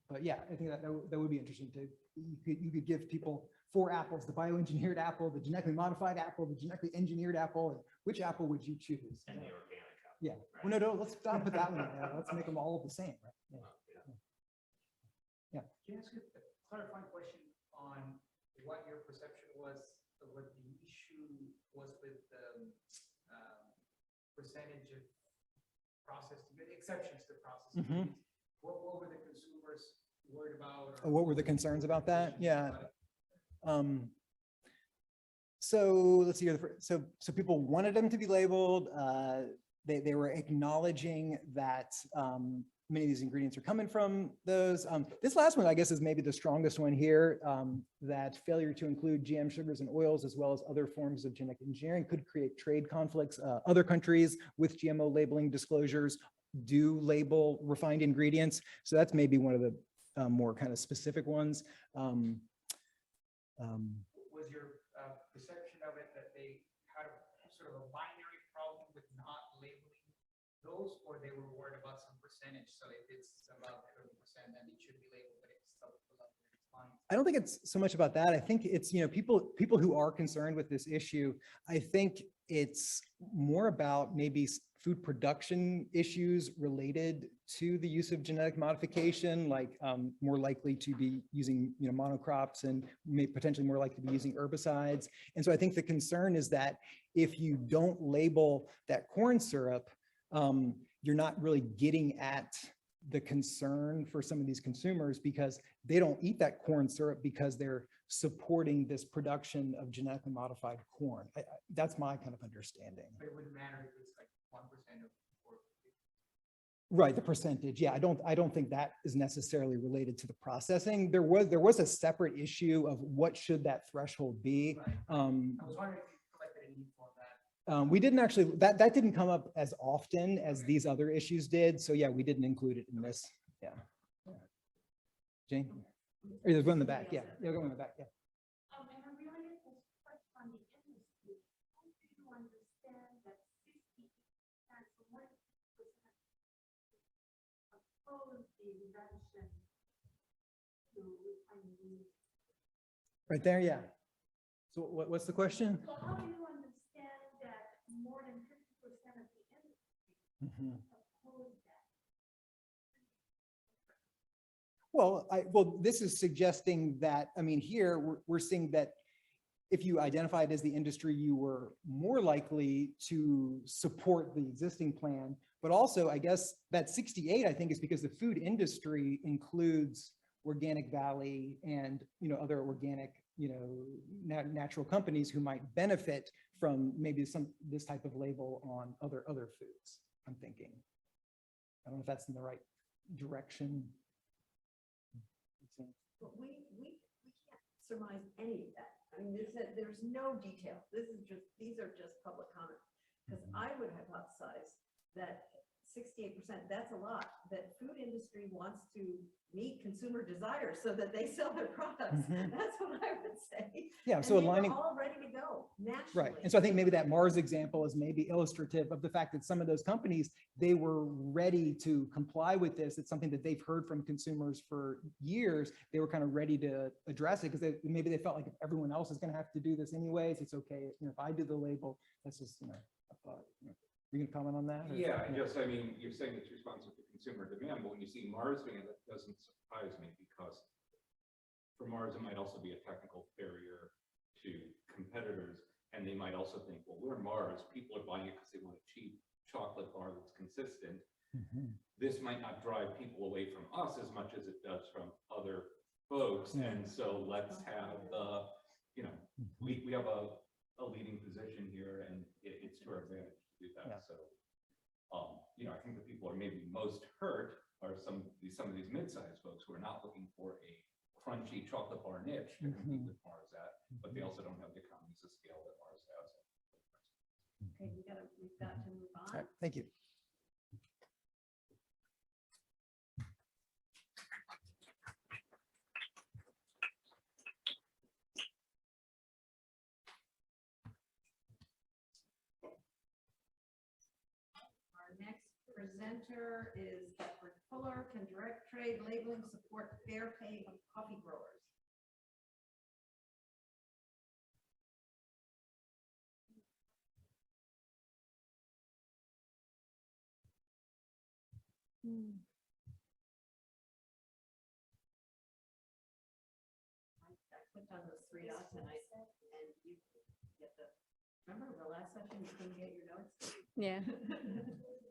But yeah, I think that would be interesting to, you could give people 4 apples, the bioengineered apple, the genetically modified apple, the genetically engineered apple, and which apple would you choose? and the organic apple. Yeah, right? well, no, let's not put that one in there. Let's make them all the same, right? Yeah. Can I ask you a clarifying question on what your perception was of what the issue was with the percentage of processed, exceptions to processed ingredients? What were the consumers worried about? What were the concerns about that? Yeah. So let's see here. So people wanted them to be labeled. They were acknowledging that many of these ingredients are coming from those. This last one, I guess, is maybe the strongest one here, that failure to include GM sugars and oils, as well as other forms of genetic engineering, could create trade conflicts. Other countries with GMO labeling disclosures do label refined ingredients. So that's maybe one of the more kind of specific ones. Was your perception of it that they had a sort of a binary problem with not labeling those, or they were worried about some percentage? So if it's above 30%, then it should be labeled, but if it's below 30%, it's fine. I don't think it's so much about that. I think it's, people who are concerned with this issue, I think it's more about maybe food production issues related to the use of genetic modification, like more likely to be using, monocrops, and potentially more likely to be using herbicides. And so I think the concern is that if you don't label that corn syrup, you're not really getting at the concern for some of these consumers, because they don't eat that corn syrup because they're supporting this production of genetically modified corn. That's my kind of understanding. But it wouldn't matter if it's like 1% of, or Right, the percentage. Yeah, I don't think that is necessarily related to the processing. There was a separate issue of what should that threshold be. right. I was wondering if you collected any info on that. We didn't actually, that didn't come up as often as these other issues did. So yeah, we didn't include it in this. Yeah. Jane? Or there's one in the back. Yeah, go in the back. Yeah. And a related question on the industry, how do you understand that 60% or more oppose the reduction to refining? Right there, yeah. So what's the question? So how do you understand that more than 50% of the industry oppose that? Well, this is suggesting that, I mean, here we're seeing that if you identified as the industry, you were more likely to support the existing plan. But also, I guess that 68, I think, is because the food industry includes Organic Valley and, other organic, natural companies who might benefit from maybe this type of label on other foods, I'm thinking. I don't know if that's in the right direction. But we can't surmise any of that. I mean, there's no detail. These are just public comments. Because I would hypothesize that 68%, that's a lot, that food industry wants to meet consumer desires so that they sell their products. Mhm. That's what I would say. Yeah, And so they were aligning, all ready to go naturally. right. And so I think maybe that Mars example is maybe illustrative of the fact that some of those companies, they were ready to comply with this. It's something that they've heard from consumers for years. They were kind of ready to address it because maybe they felt like if everyone else is going to have to do this anyways, it's okay. If I do the label, that's just, a thought. You can comment on that? Or- Yeah, I mean, you're saying it's responsive to consumer demand, but when you see Mars doing it, that doesn't surprise me because for Mars, it might also be a technical barrier to competitors. And they might also think, well, we're Mars. People are buying it because they want a cheap chocolate bar that's consistent. Mhm. This might not drive people away from us as much as it does from other folks. Yeah. And so let's have the, we have a leading position here and it's to our advantage to do that. Yeah. So, I think the people are maybe most hurt are some of these mid-sized folks who are not looking for a crunchy chocolate bar niche to compete with Mars at, but they also don't have the economies of scale that Mars has. Okay, we've got to move All on. right, thank you. Our next presenter is Catherine Fuller, can direct trade labeling support fair pay of coffee growers. I clicked on those three dots and you get remember the last session, you couldn't get your notes? Yeah.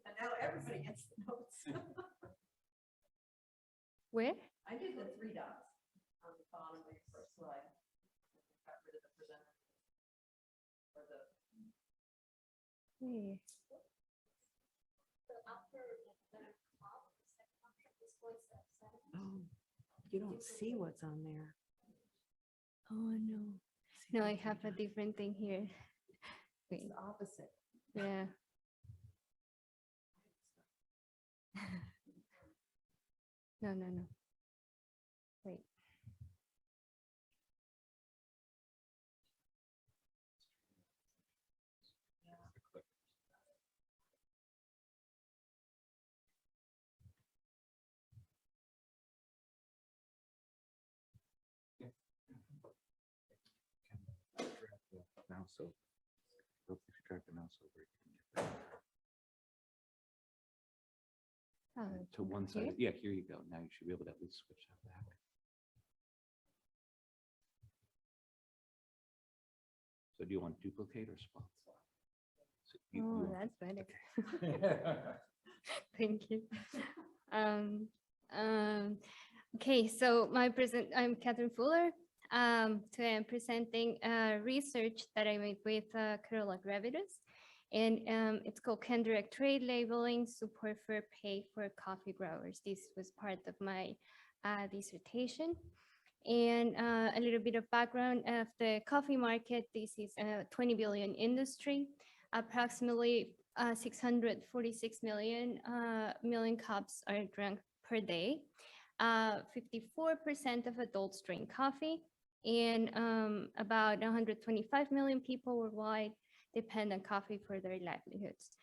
And now everybody gets the notes. Where? I did the three dots on the bottom of your first slide. Got rid of the presenter. Or the, Where? oh, you don't see what's on there. Oh no. No, I have a different thing here. Wait. It's the opposite. Yeah. No. Wait. Mouse over. If you drag the mouse over, you can get Oh, to one here? side. Yeah, here you go. Now you should be able to at least switch that back. So do you want duplicate or spot? So you Oh, want- that's better. okay. Thank you. Okay, so I'm Catherine Fuller. Today I'm presenting research that I made with Carola Gravidus, and it's called Can Direct Trade Labeling Support for Pay for Coffee Growers. This was part of my dissertation. And a little bit of background of the coffee market. This is a 20 billion industry. Approximately 646 million cups are drunk per day. 54% of adults drink coffee, and about 125 million people worldwide depend on coffee for their livelihoods.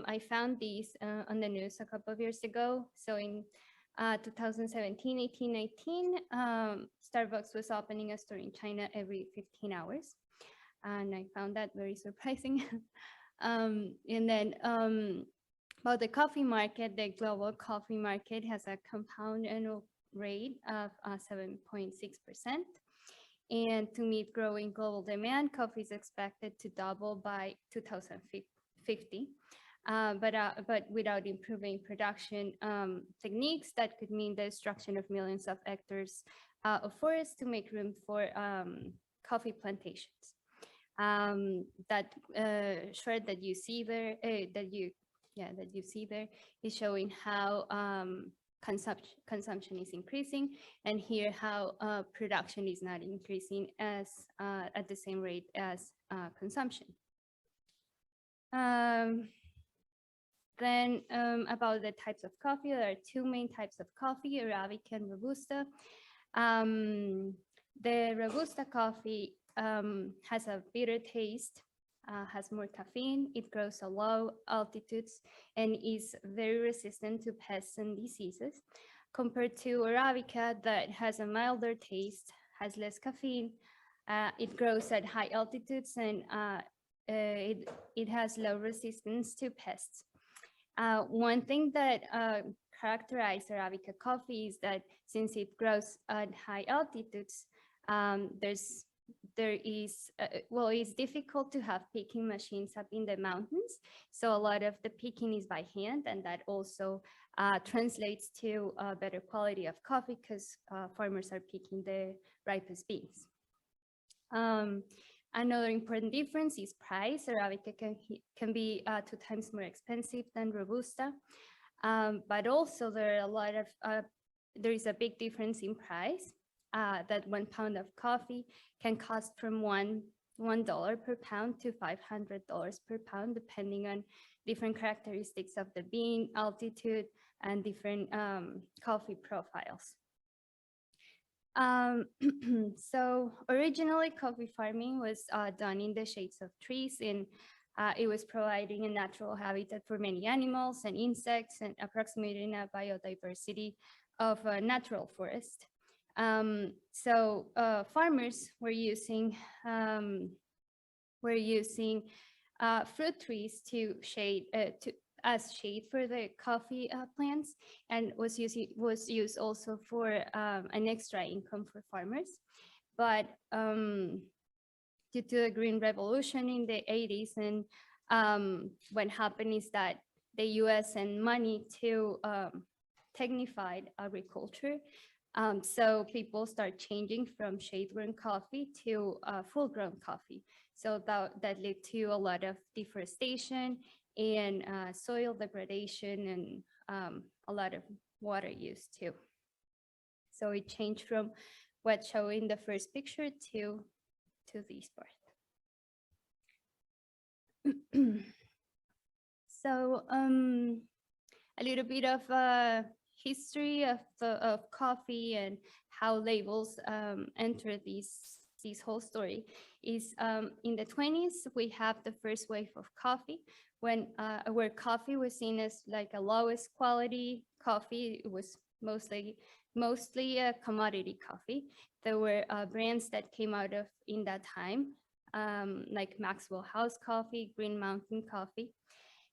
I found these on the news a couple of years ago. So in 2017, 18, 19, Starbucks was opening a store in China every 15 hours. And I found that very surprising. And then about the coffee market, the global coffee market has a compound annual rate of 7.6%. And to meet growing global demand, coffee is expected to double by 2050. But without improving production techniques, that could mean the destruction of millions of hectares of forests to make room for coffee plantations. That chart that you see there, that you see there is showing how consumption is increasing, and here how production is not increasing as at the same rate as consumption. Then about the types of coffee, there are two main types of coffee, Arabica and Robusta. The Robusta coffee has a bitter taste, has more caffeine, it grows at low altitudes, and is very resistant to pests and diseases, compared to Arabica that has a milder taste, has less caffeine, it grows at high altitudes, and it has low resistance to pests. One thing that characterizes Arabica coffee is that since it grows at high altitudes, it's difficult to have picking machines up in the mountains. So a lot of the picking is by hand, and that also translates to a better quality of coffee because farmers are picking the ripest beans. Another important difference is price. Arabica can be 2 times more expensive than Robusta, but also there is a big difference in price. That 1 pound of coffee can cost from $1 per pound to $500 per pound, depending on different characteristics of the bean, altitude, and different coffee profiles. So originally coffee farming was done in the shades of trees, and it was providing a natural habitat for many animals and insects and approximating a biodiversity of a natural forest. So farmers were using fruit trees to shade as shade for the coffee plants, and was used also for an extra income for farmers. But due to the Green Revolution in the 80s, and what happened is that the U.S. sent money to technified agriculture. So people start changing from shade-grown coffee to full-grown coffee. So that led to a lot of deforestation and soil degradation, and a lot of water use too. So it changed from what's shown in the first picture to this part. So a little bit of history of coffee and how labels enter this whole story is in the 20s, we have the first wave of coffee where coffee was seen as like a lowest quality coffee. It was mostly a commodity coffee. There were brands that came out of in that time, like Maxwell House Coffee, Green Mountain Coffee.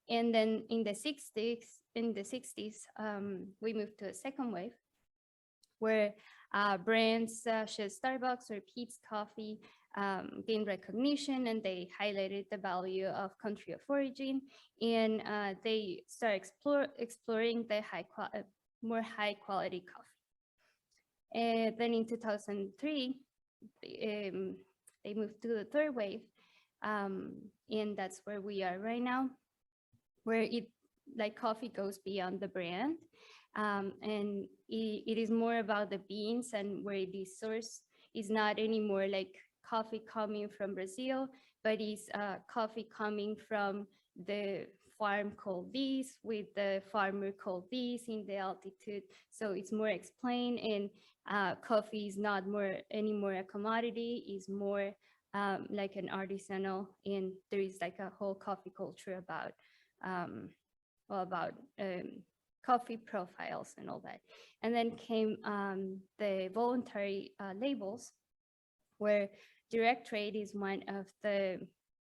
And then in the 60s, we moved to a second wave where brands such as Starbucks or Peet's Coffee gained recognition, and they highlighted the value of country of origin, and they start exploring the more high quality coffee. And then in 2003, they moved to the third wave, and that's where we are right now, where coffee goes beyond the brand, and it is more about the beans and where it is sourced. Is not anymore like coffee coming from Brazil, but is coffee coming from the farm called this, with the farmer called this in the altitude. So it's more explained, and coffee is not anymore a commodity, is more like an artisanal, and there is like a whole coffee culture about coffee profiles and all that. And then came the voluntary labels, where direct trade is one of the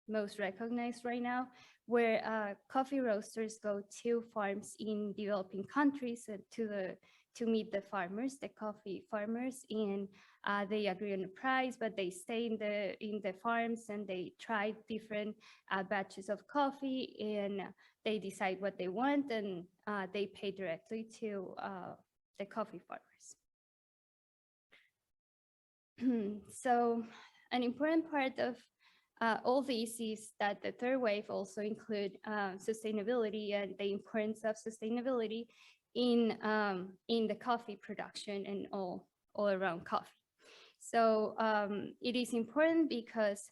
most recognized right now, where coffee roasters go to farms in developing countries to meet the farmers, the coffee farmers, and they agree on the price, but they stay in the farms and they try different batches of coffee, and they decide what they want, and they pay directly to the coffee farmers. So an important part of all these is that the third wave also include sustainability and the importance of sustainability in the coffee production and all around coffee. So it is important because,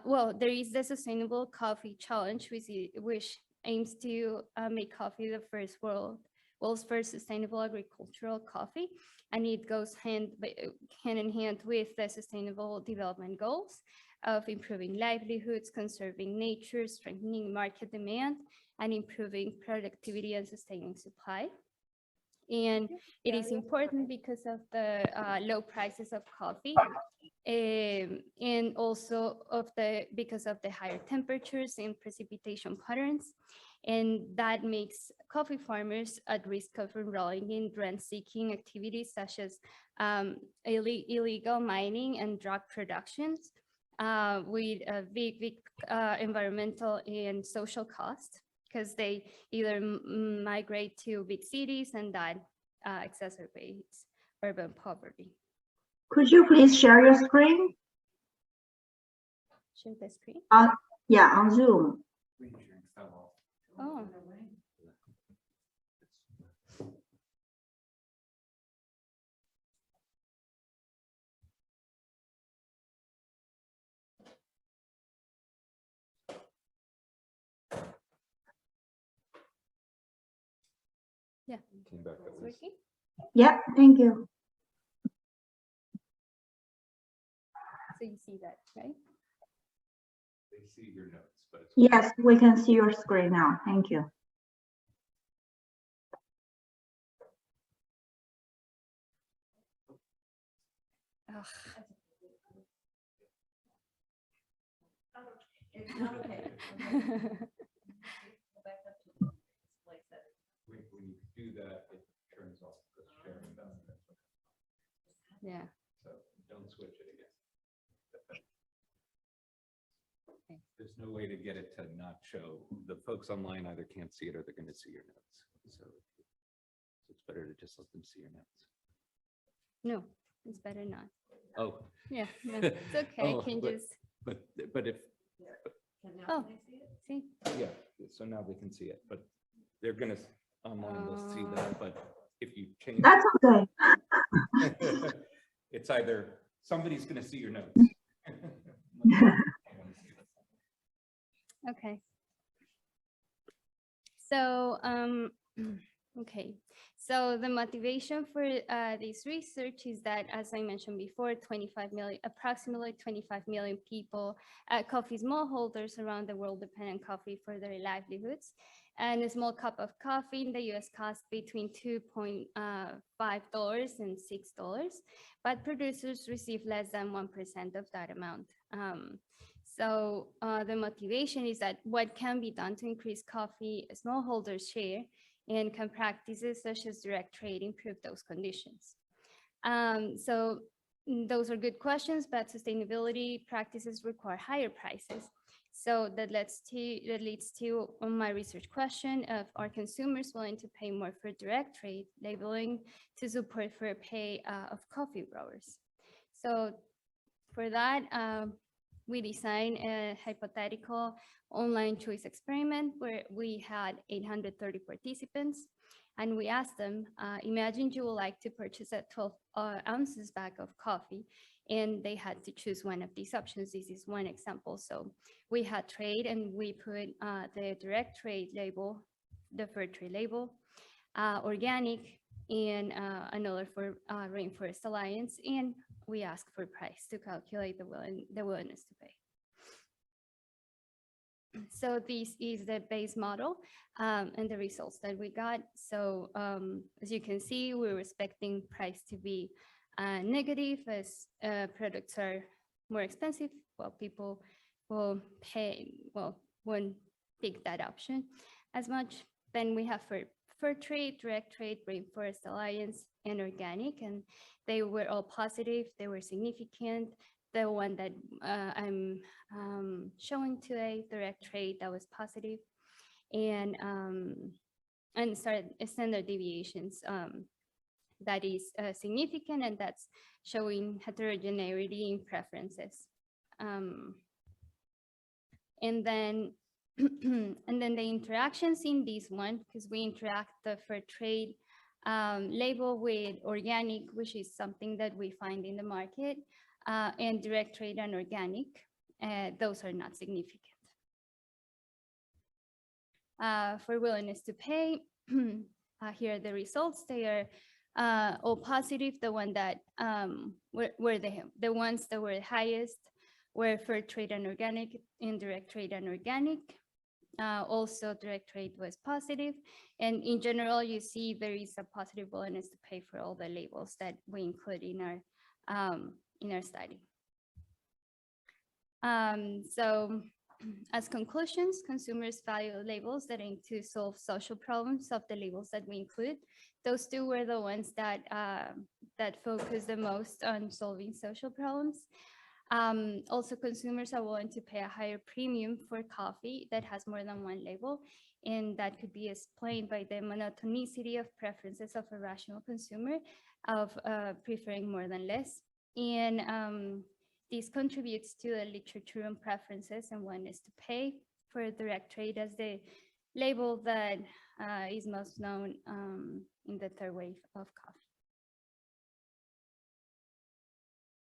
well, there is the Sustainable Coffee Challenge, which aims to make coffee the world's first sustainable agricultural coffee. And it goes hand in hand with the Sustainable Development Goals of improving livelihoods, conserving nature, strengthening market demand, and improving productivity and sustaining supply. And it is important because of the low prices of coffee, and also because of the higher temperatures and precipitation patterns. And that makes coffee farmers at risk of enrolling in rent-seeking activities such as illegal mining and drug productions, with a big environmental and social cost, because they either migrate to big cities, and that exacerbates urban poverty. Could you please share your screen? Share the screen. Yeah, on Zoom. Oh. Yeah. Came back at It's least. working? Yeah, thank you. So you see that, right? They see your notes, but it's Yes, we can see your screen now. Thank you. Ugh. It's not okay. when you do that, it turns off the sharing button. Yeah. So don't switch it again. Okay. There's no way to get it to not show. The folks online either can't see it or they're going to see your notes. So it's better to just let them see your notes. No, it's better not. Oh. Yeah, no, it's okay. Oh, I can but- just, But if, oh, see, yeah, so now they can see it, but they're gonna, online, they'll see that, but if you change. That's okay. It's either, somebody's gonna see your notes. okay. So, okay. So the motivation for this research is that, as I mentioned before, approximately 25 million people, coffee smallholders around the world depend on coffee for their livelihoods. And a small cup of coffee in the US costs between $2.5 and $6, but producers receive less than 1% of that amount. So the motivation is that what can be done to increase coffee smallholders' share, and can practices such as direct trade improve those conditions? So those are good questions, but sustainability practices require higher prices. So that leads to my research question of, are consumers willing to pay more for direct trade labeling to support fair pay of coffee growers? So for that, we designed a hypothetical online choice experiment where we had 830 participants, and we asked them, imagine you would like to purchase a 12 ounces bag of coffee, and they had to choose one of these options. This is one example. So we had trade, and we put the direct trade label, the fair trade label, organic, and another for Rainforest Alliance, and we asked for price to calculate the willingness to pay. So this is the base model and the results that we got. So as you can see, we're expecting price to be negative as products are more expensive. Well, people will pay, well, won't pick that option as much. Then we have fair trade, direct trade, Rainforest Alliance, and organic, and they were all positive. They were significant. The one that I'm showing today, direct trade, that was positive, and standard deviations that is significant, and that's showing heterogeneity in preferences. And then, and then the interactions in this one, because we interact the fair trade label with organic, which is something that we find in the market, and direct trade and organic, those are not significant. For willingness to pay, here are the results. They are all positive. The one that were the ones that were highest were fair trade and organic, indirect trade and organic. Also, direct trade was positive. And in general, you see there is a positive willingness to pay for all the labels that we include in our study. So as conclusions, consumers value labels that aim to solve social problems of the labels that we include. Those two were the ones that, that focus the most on solving social problems. Also, consumers are willing to pay a higher premium for coffee that has more than one label, and that could be explained by the monotonicity of preferences of a rational consumer of preferring more than less. And this contributes to the literature on preferences and willingness to pay for direct trade as the label that is most known in the third wave of coffee.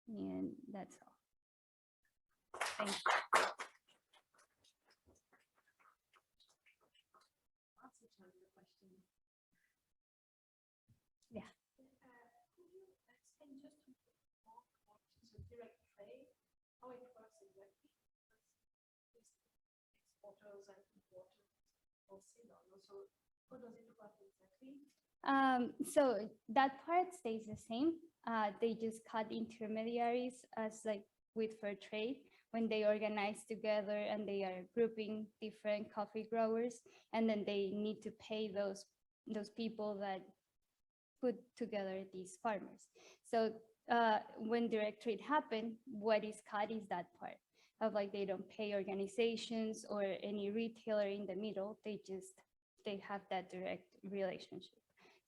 And that's all. Thank you. Yeah. Could you explain just more what is a direct trade, how it works exactly? Exporters and importers all similar. So how does it work exactly? So that part stays the same. They just cut intermediaries as like with fair trade when they organize together and they are grouping different coffee growers, and then they need to pay those people that put together these farmers. So when direct trade happened, what is cut is that part of like they don't pay organizations or any retailer in the middle. They have that direct relationship.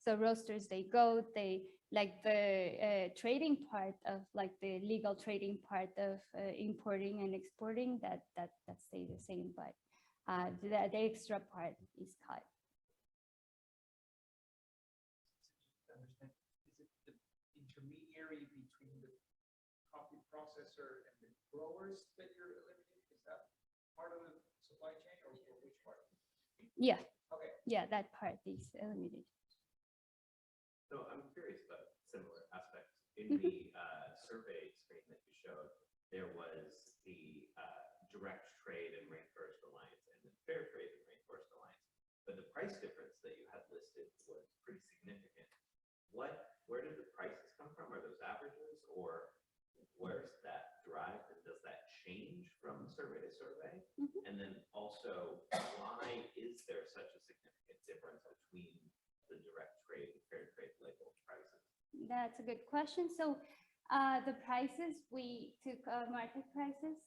So roasters, they go, they like the trading part of like the legal trading part of importing and exporting, that stays the same, but the extra part is cut. Understand, is it the intermediary between the coffee processor and the growers that you're eliminating? Is that part of the supply chain, or which part? Yeah. Okay. Yeah, that part is eliminated. So I'm curious about similar aspects. In the survey screen that you showed, there was the direct trade and Rainforest Alliance and the fair trade and Rainforest Alliance. But the price difference that you had listed was pretty significant. Where did the prices come from? Are those averages, or where's that derived? And does that change from survey to survey? And then also, why is there such a significant difference between the direct trade and fair trade label prices? That's a good question. So the prices, we took market prices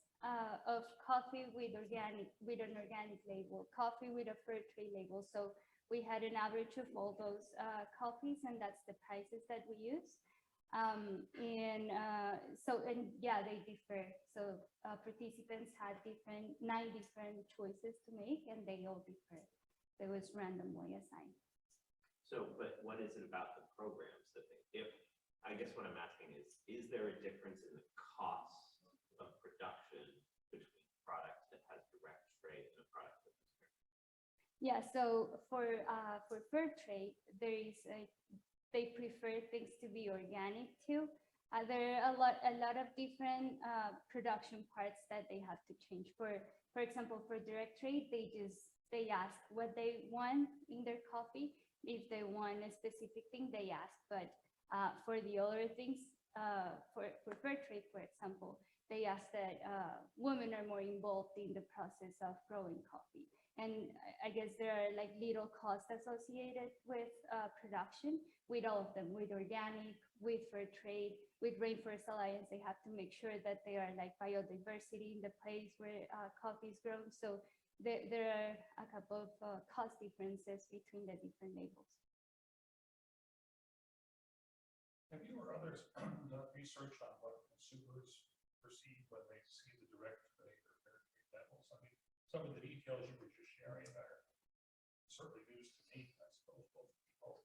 of coffee with an organic label, coffee with a fair trade label. So we had an average of all those coffees, and that's the prices that we use. And yeah, they differ. So participants had 9 different choices to make, and they all differ. It was randomly assigned. So, but what is it about the programs that I guess what I'm asking is there a difference in the cost of production between a product that has direct trade and a product that has fair trade? Yeah, so for fair trade, they prefer things to be organic too. There are a lot of different production parts that they have to change. For example, for direct trade, they ask what they want in their coffee. If they want a specific thing, they ask. But for the other things, for fair trade, for example, they ask that women are more involved in the process of growing coffee. And I guess there are like little costs associated with production with all of them, with organic, with fair trade, with Rainforest Alliance. They have to make sure that they are like biodiversity in the place where coffee is grown. So there are a couple of cost differences between the different labels. Have you or others done research on what consumers perceive when they see the direct trade or fair trade levels? I mean, some of the details you were just sharing are certainly news to me, I suppose, most people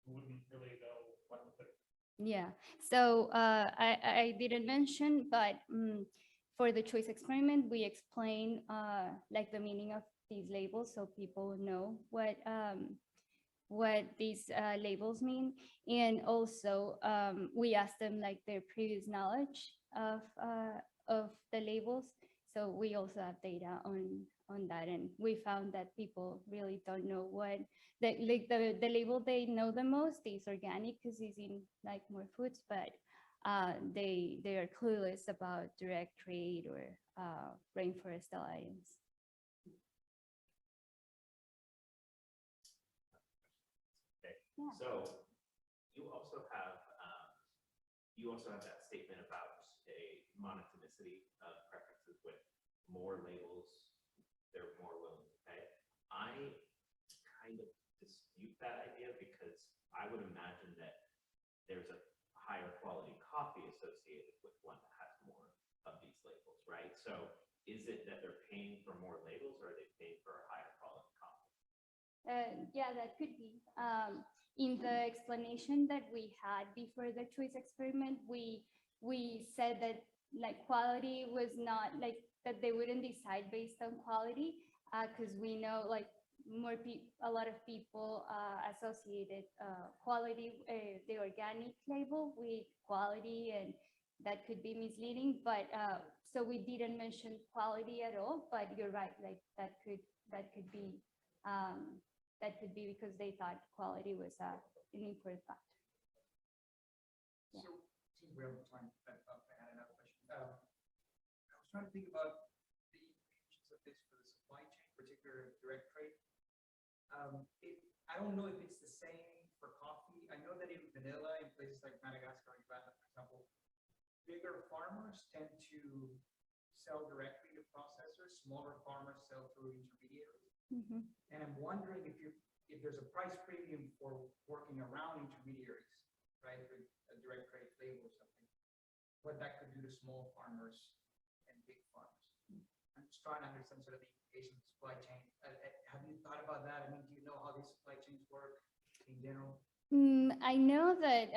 who wouldn't really know what to think. Yeah, so I didn't mention, but for the choice experiment, we explain like the meaning of these labels so people know what these labels mean. And also we ask them like their previous knowledge of the labels. So we also have data on that, and we found that people really don't know what the label they know the most is organic because it's in like more foods, but they are clueless about direct trade or rainforest alliance. Okay. Yeah. So you also have that statement about a monotonicity of preferences with more labels they're more willing to pay. I kind of dispute that idea because I would imagine that there's a higher quality coffee associated with one that has more of these labels, right? So is it that they're paying for more labels, or are they paying for a higher quality coffee? Yeah, that could be. In the explanation that we had before the choice experiment, we said that like quality was not like that they wouldn't decide based on quality, because we know like a lot of people associated quality, the organic label with quality, and that could be misleading. But so we didn't mention quality at all. But you're right, like that could be because they thought quality was an important factor. Yeah. So, since we have time, I had another question. I was trying to think about the implications of this for the supply chain, particularly direct trade. I don't know if it's the same for coffee. I know that in vanilla, in places like Madagascar, Uganda, for example, bigger farmers tend to sell directly to processors. Smaller farmers sell through intermediaries. Mm-hmm. And I'm wondering if there's a price premium for working around intermediaries, right? With a direct trade label or something, what that could do to small farmers and big farmers. I'm just trying to understand sort of the implications of supply chain. Have you thought about that? I mean, do you know how these supply chains work in general? I know that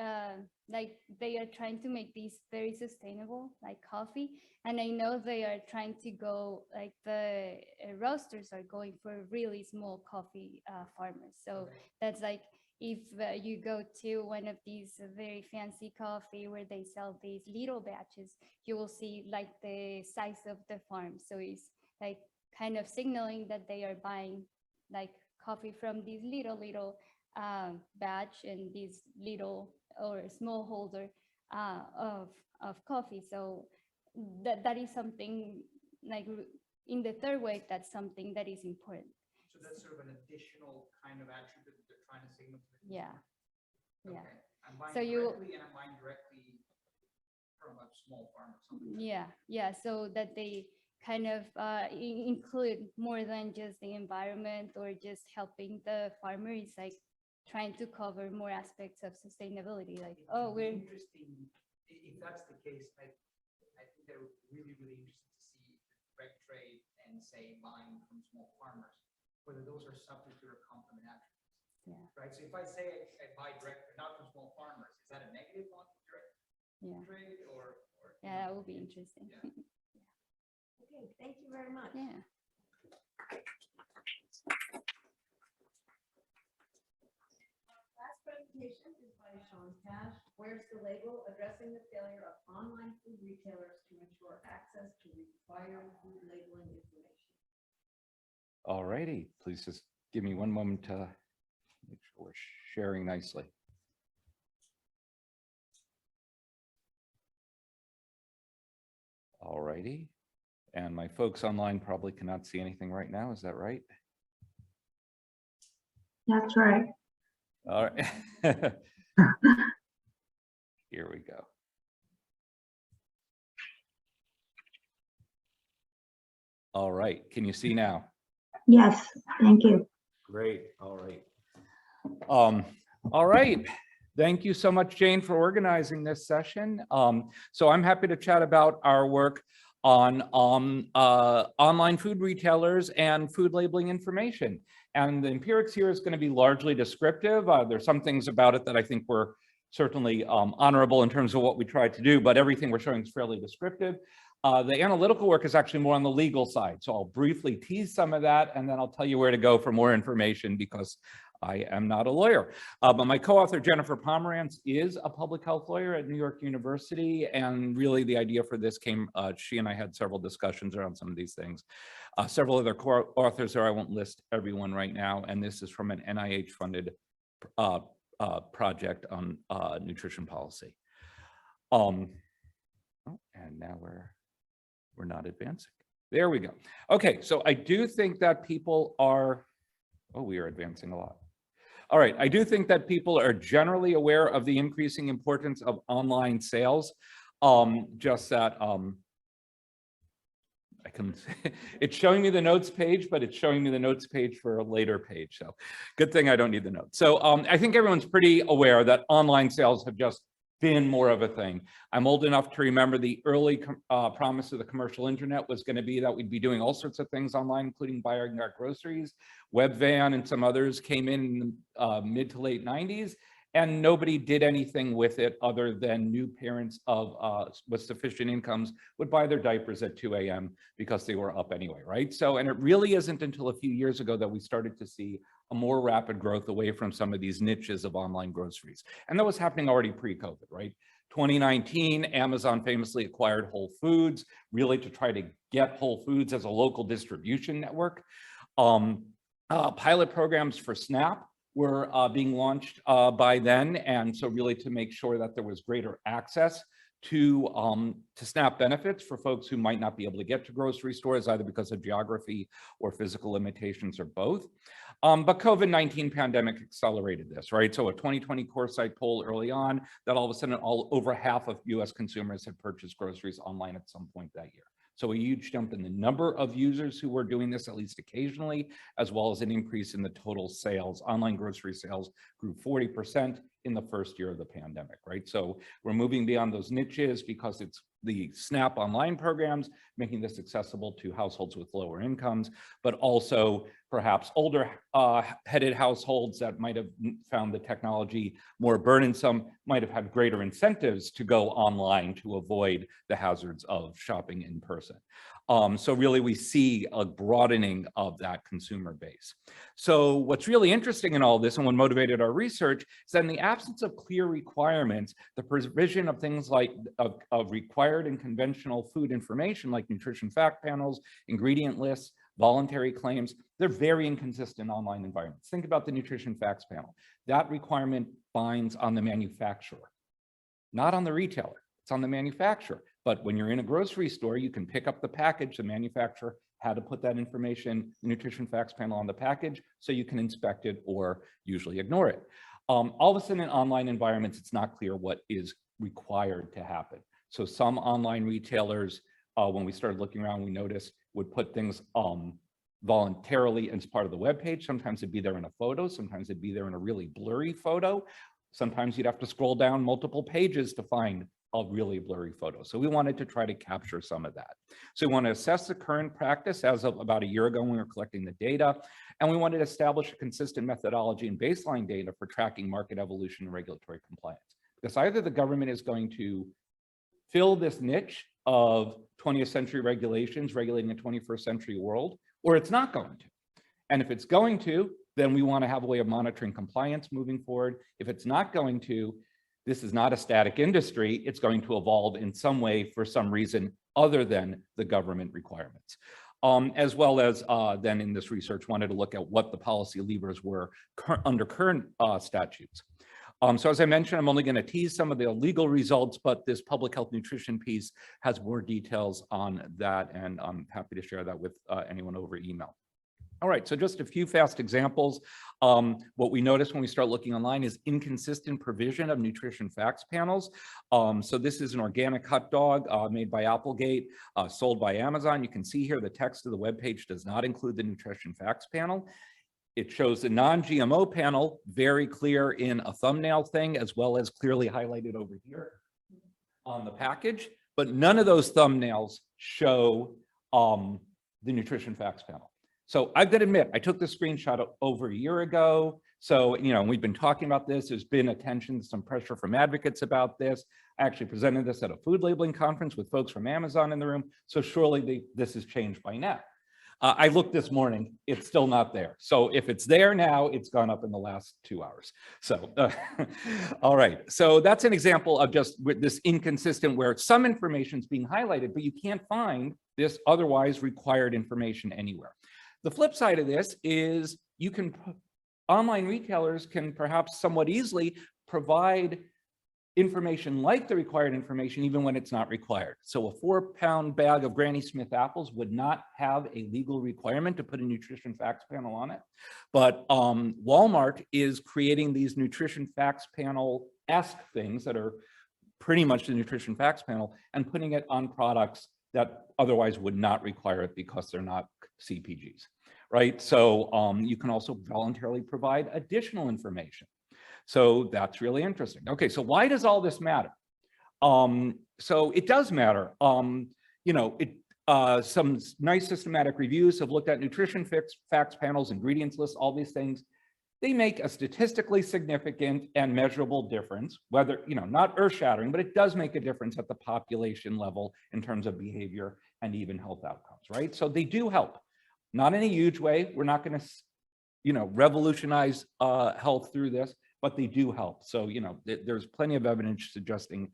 like they are trying to make these very sustainable, like coffee, and I know they are trying to go like the roasters are going for really small coffee farmers. So that's like if you go to one of these very fancy coffee where they sell these little batches, you will see like the size of the farm. So it's like kind of signaling that they are buying like coffee from these little batch and this little or small holder of coffee. So that is something like in the third wave, that's something that is important. So that's sort of an additional kind of attribute that they're trying to signal to the consumer. Yeah. Okay. Yeah. I'm buying So directly and I'm buying directly from a small farm or something. Yeah. So that they kind of include more than just the environment or just helping the farmer. It's like trying to cover more aspects of sustainability. Like, oh, we're interesting. If that's the case, I think that would be really, really interesting to see direct trade and say buying from small farmers, whether those are substitute or complement attributes. Yeah. Right. So if I say I buy direct, not from small farmers, is that a negative on direct trade or yeah, that would be interesting. Yeah. Okay, thank you very much. Yeah. Last presentation is by Sean Cash. Where's the label? Addressing the failure of online food retailers to ensure access to required food labeling information. All righty, please just give me one moment to make sure we're sharing nicely. All righty, and my folks online probably cannot see anything right now, is that right? That's right. All right. Here we go. All right, can you see now? Yes, thank you. Great, all right. All right, Thank you so much, Jane, for organizing this session. So I'm happy to chat about our work on online food retailers and food labeling information. And the empirics here is going to be largely descriptive. There's some things about it that I think were certainly honorable in terms of what we tried to do, but everything we're showing is fairly descriptive. The analytical work is actually more on the legal side. So I'll briefly tease some of that, and then I'll tell you where to go for more information because I am not a lawyer. But my co-author, Jennifer Pomerantz, is a public health lawyer at New York University. And really the idea for this came, she and I had several discussions around some of these things. Several other co-authors there, I won't list everyone right now. And this is from an NIH-funded project on nutrition policy. And now we're not advancing. There we go. Okay, so I do think that people are, we are advancing a lot. All right, I do think that people are generally aware of the increasing importance of online sales. Just that I can, it's showing me the notes page, but it's showing me the notes page for a later page. So good thing I don't need the notes. So I think everyone's pretty aware that online sales have just been more of a thing. I'm old enough to remember the early promise of the commercial internet was going to be that we'd be doing all sorts of things online, including buying our groceries. Webvan and some others came in the mid to late 90s, and nobody did anything with it other than new parents of with sufficient incomes would buy their diapers at 2 a.m. because they were up anyway, right? So, and it really isn't until a few years ago that we started to see a more rapid growth away from some of these niches of online groceries. And that was happening already pre-COVID, right? 2019, Amazon famously acquired Whole Foods, really to try to get Whole Foods as a local distribution network. Pilot programs for SNAP were being launched by then. And so really to make sure that there was greater access to SNAP benefits for folks who might not be able to get to grocery stores, either because of geography or physical limitations or both. But COVID-19 pandemic accelerated this, right? So a 2020 Coresight poll early on that all of a sudden over half of US consumers had purchased groceries online at some point that year. So a huge jump in the number of users who were doing this at least occasionally, as well as an increase in the total sales. Online grocery sales grew 40% in the first year of the pandemic, right? So we're moving beyond those niches because it's the SNAP online programs, making this accessible to households with lower incomes, but also perhaps older headed households that might have found the technology more burdensome, might have had greater incentives to go online to avoid the hazards of shopping in person. So really we see a broadening of that consumer base. So what's really interesting in all this and what motivated our research is that in the absence of clear requirements, the provision of things like of required and conventional food information like nutrition fact panels, ingredient lists, voluntary claims, they're very inconsistent online environments. Think about the nutrition facts panel. That requirement binds on the manufacturer, not on the retailer. It's on the manufacturer. But when you're in a grocery store, you can pick up the package. The manufacturer had to put that information, the nutrition facts panel on the package, so you can inspect it or usually ignore it. All of a sudden in online environments, it's not clear what is required to happen. So some online retailers, when we started looking around, we noticed would put things voluntarily as part of the web page. Sometimes it'd be there in a photo. Sometimes it'd be there in a really blurry photo. Sometimes you'd have to scroll down multiple pages to find a really blurry photo. So we wanted to try to capture some of that. So we want to assess the current practice as of about a year ago when we were collecting the data. And we wanted to establish a consistent methodology and baseline data for tracking market evolution and regulatory compliance. Because either the government is going to fill this niche of 20th century regulations regulating a 21st century world, or it's not going to. And if it's going to, then we want to have a way of monitoring compliance moving forward. If it's not going to, this is not a static industry. It's going to evolve in some way for some reason other than the government requirements. As well as then in this research wanted to look at what the policy levers were under current statutes. So as I mentioned, I'm only going to tease some of the legal results, but this public health nutrition piece has more details on that, and I'm happy to share that with anyone over email. All right, so just a few fast examples. What we notice when we start looking online is inconsistent provision of nutrition facts panels. So this is an organic hot dog made by Applegate, sold by Amazon. You can see here the text of the web page does not include the nutrition facts panel. It shows the non-GMO panel, very clear in a thumbnail thing, as well as clearly highlighted over here on the package, but none of those thumbnails show the nutrition facts panel. So I've got to admit, I took the screenshot over a year ago. So, you know, we've been talking about this. There's been attention, some pressure from advocates about this. I actually presented this at a food labeling conference with folks from Amazon in the room. So surely this has changed by now. I looked this morning, it's still not there. So if it's there now, it's gone up in the last 2 hours. So, all right. So that's an example of just with this inconsistent where some information is being highlighted, but you can't find this otherwise required information anywhere. The flip side of this is you can, online retailers can perhaps somewhat easily provide information like the required information even when it's not required. So a 4-pound bag of Granny Smith apples would not have a legal requirement to put a nutrition facts panel on it. But Walmart is creating these nutrition facts panel-esque things that are pretty much the nutrition facts panel and putting it on products that otherwise would not require it because they're not CPGs, right? So you can also voluntarily provide additional information. So that's really interesting. Okay, so why does all this matter? So it does matter. You know, some nice systematic reviews have looked at nutrition facts panels, ingredients lists, all these things. They make a statistically significant and measurable difference, whether, you know, not earth-shattering, but it does make a difference at the population level in terms of behavior and even health outcomes, right? So they do help. Not in a huge way. We're not going to, you know, revolutionize health through this, but they do help. So, you know, there's plenty of evidence suggesting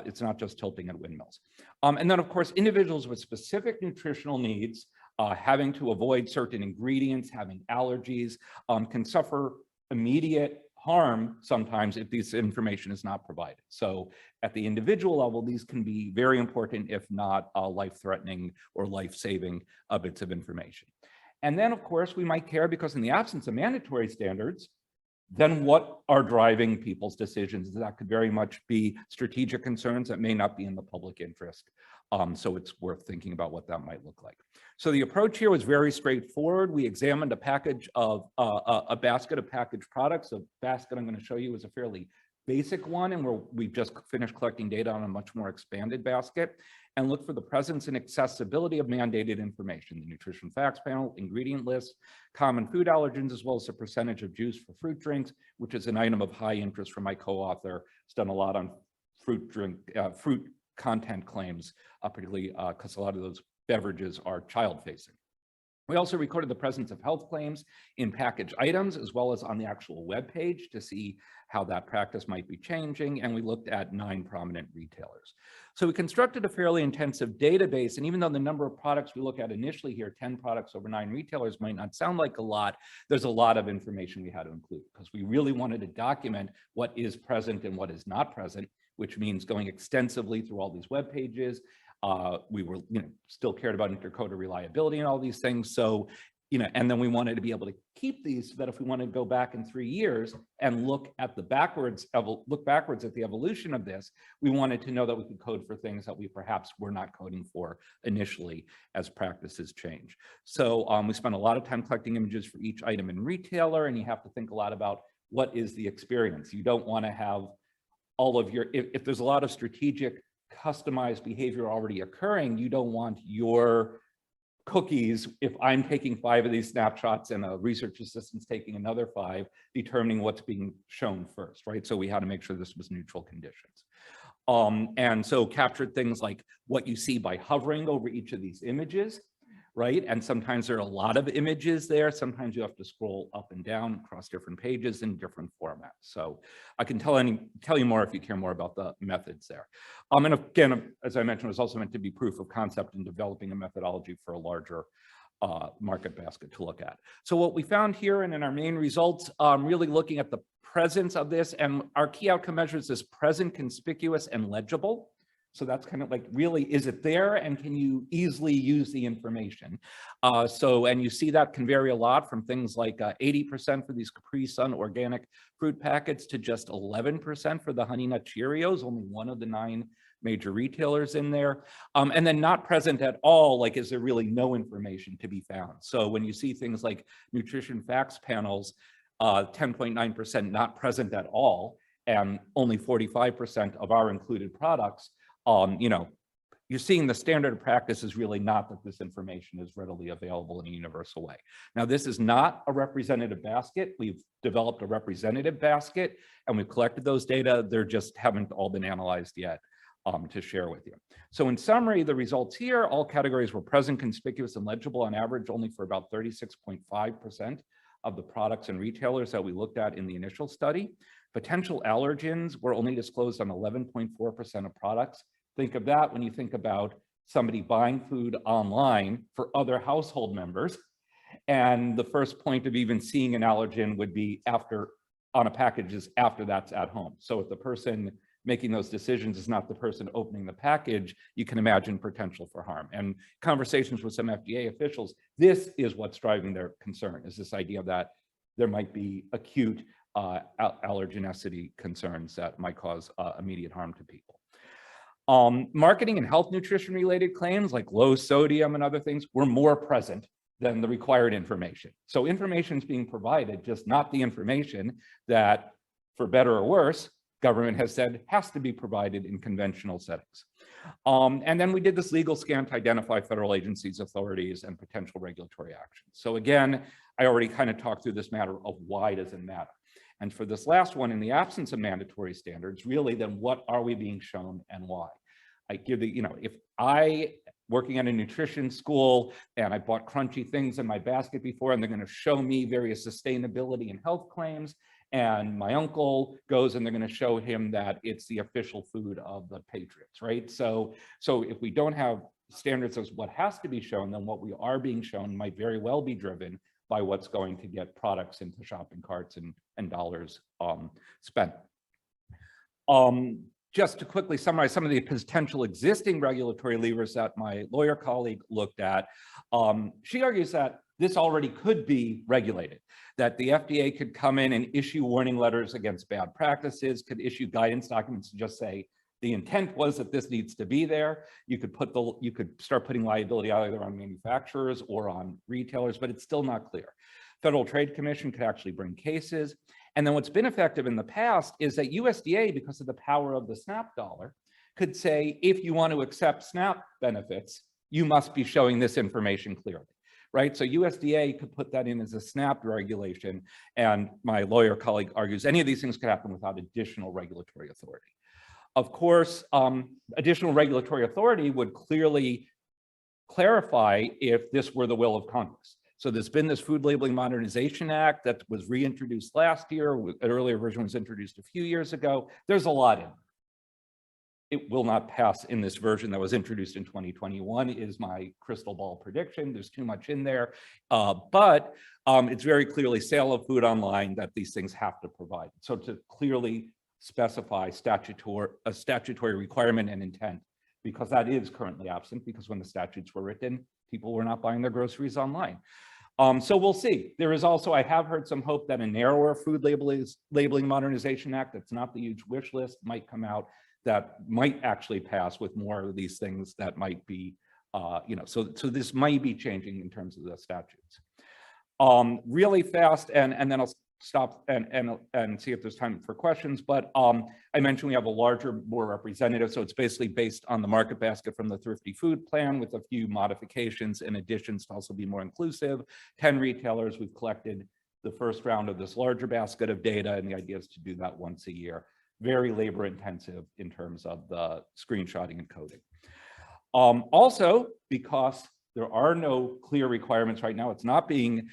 it's not just tilting at windmills. And then, of course, individuals with specific nutritional needs, having to avoid certain ingredients, having allergies, can suffer immediate harm sometimes if this information is not provided. So at the individual level, these can be very important, if not life-threatening or life-saving bits of information. And then, of course, we might care because in the absence of mandatory standards, then what are driving people's decisions? That could very much be strategic concerns that may not be in the public interest. So it's worth thinking about what that might look like. So the approach here was very straightforward. We examined a package of a basket of packaged products. The basket I'm going to show you is a fairly basic one, and we've just finished collecting data on a much more expanded basket, and look for the presence and accessibility of mandated information, the nutrition facts panel, ingredient list, common food allergens, as well as the percentage of juice for fruit drinks, which is an item of high interest for my co-author. He's done a lot on fruit content claims, particularly because a lot of those beverages are child-facing. We also recorded the presence of health claims in packaged items, as well as on the actual web page to see how that practice might be changing, and we looked at 9 prominent retailers. So we constructed a fairly intensive database, and even though the number of products we look at initially here, 10 products over 9 retailers, might not sound like a lot, there's a lot of information we had to include because we really wanted to document what is present and what is not present, which means going extensively through all these web pages. We were, you know, still cared about intercoder reliability and all these things. So, you know, and then we wanted to be able to keep these so that if we want to go back in 3 years and look at the backwards at the evolution of this, we wanted to know that we could code for things that we perhaps were not coding for initially as practices change. So we spent a lot of time collecting images for each item in retailer, and you have to think a lot about what is the experience. You don't want to have all of your, if there's a lot of strategic customized behavior already occurring, you don't want your cookies, if I'm taking 5 of these snapshots and a research assistant's taking another 5, determining what's being shown first, right? So we had to make sure this was neutral conditions. And so captured things like what you see by hovering over each of these images, right? And sometimes there are a lot of images there. Sometimes you have to scroll up and down across different pages in different formats. So I can tell you more if you care more about the methods there. And again, as I mentioned, it was also meant to be proof of concept in developing a methodology for a larger market basket to look at. So what we found here and in our main results, really looking at the presence of this, and our key outcome measures is present, conspicuous, and legible. So that's kind of like, really, is it there and can you easily use the information? And you see that can vary a lot from things like 80% for these Capri Sun organic fruit packets to just 11% for the Honey Nut Cheerios, only one of the 9 major retailers in there. And then not present at all, like, is there really no information to be found? So when you see things like nutrition facts panels, 10.9% not present at all, and only 45% of our included products, you know, you're seeing the standard of practice is really not that this information is readily available in a universal way. Now, this is not a representative basket. We've developed a representative basket and we've collected those data. They're just haven't all been analyzed yet to share with you. So in summary, the results here, all categories were present, conspicuous, and legible on average only for about 36.5% of the products and retailers that we looked at in the initial study. Potential allergens were only disclosed on 11.4% of products. Think of that when you think about somebody buying food online for other household members. And the first point of even seeing an allergen would be after on a package is after that's at home. So if the person making those decisions is not the person opening the package, you can imagine potential for harm. And conversations with some FDA officials, this is what's driving their concern, is this idea that there might be acute allergenicity concerns that might cause immediate harm to people. Marketing and health nutrition related claims like low sodium and other things were more present than the required information. So information is being provided, just not the information that, for better or worse, government has said has to be provided in conventional settings. And then we did this legal scan to identify federal agencies, authorities, and potential regulatory actions. So again, I already kind of talked through this matter of why does it matter. And for this last one, in the absence of mandatory standards, really, then what are we being shown and why? I give the, you know, if I working at a nutrition school and I bought crunchy things in my basket before, and they're going to show me various sustainability and health claims, and my uncle goes and they're going to show him that it's the official food of the Patriots, right? So if we don't have standards as what has to be shown, then what we are being shown might very well be driven by what's going to get products into shopping carts and dollars spent. Just to quickly summarize some of the potential existing regulatory levers that my lawyer colleague looked at, she argues that this already could be regulated, that the FDA could come in and issue warning letters against bad practices, could issue guidance documents to just say, the intent was that this needs to be there. You could start putting liability either on manufacturers or on retailers, but it's still not clear. Federal Trade Commission could actually bring cases. And then what's been effective in the past is that USDA, because of the power of the SNAP dollar, could say, if you want to accept SNAP benefits, you must be showing this information clearly, right? So USDA could put that in as a SNAP regulation. And my lawyer colleague argues any of these things could happen without additional regulatory authority. Of course, additional regulatory authority would clearly clarify if this were the will of Congress. So there's been this Food Labeling Modernization Act that was reintroduced last year. An earlier version was introduced a few years ago. There's a lot in there. It will not pass in this version that was introduced in 2021 is my crystal ball prediction. There's too much in there, but it's very clearly sale of food online that these things have to provide. So to clearly specify a statutory requirement and intent, because that is currently absent, because when the statutes were written, people were not buying their groceries online. So we'll see. There is also, I have heard some hope that a narrower Food Labeling Modernization Act, that's not the huge wish list, might come out that might actually pass with more of these things that might be, so this might be changing in terms of the statutes. Really fast, and then I'll stop and see if there's time for questions, but I mentioned we have a larger, more representative, so it's basically based on the market basket from the Thrifty Food Plan with a few modifications and additions to also be more inclusive. 10 retailers, we've collected the first round of this larger basket of data, and the idea is to do that once a year. Very labor intensive in terms of the screenshotting and coding. Also, because there are no clear requirements right now, it's not being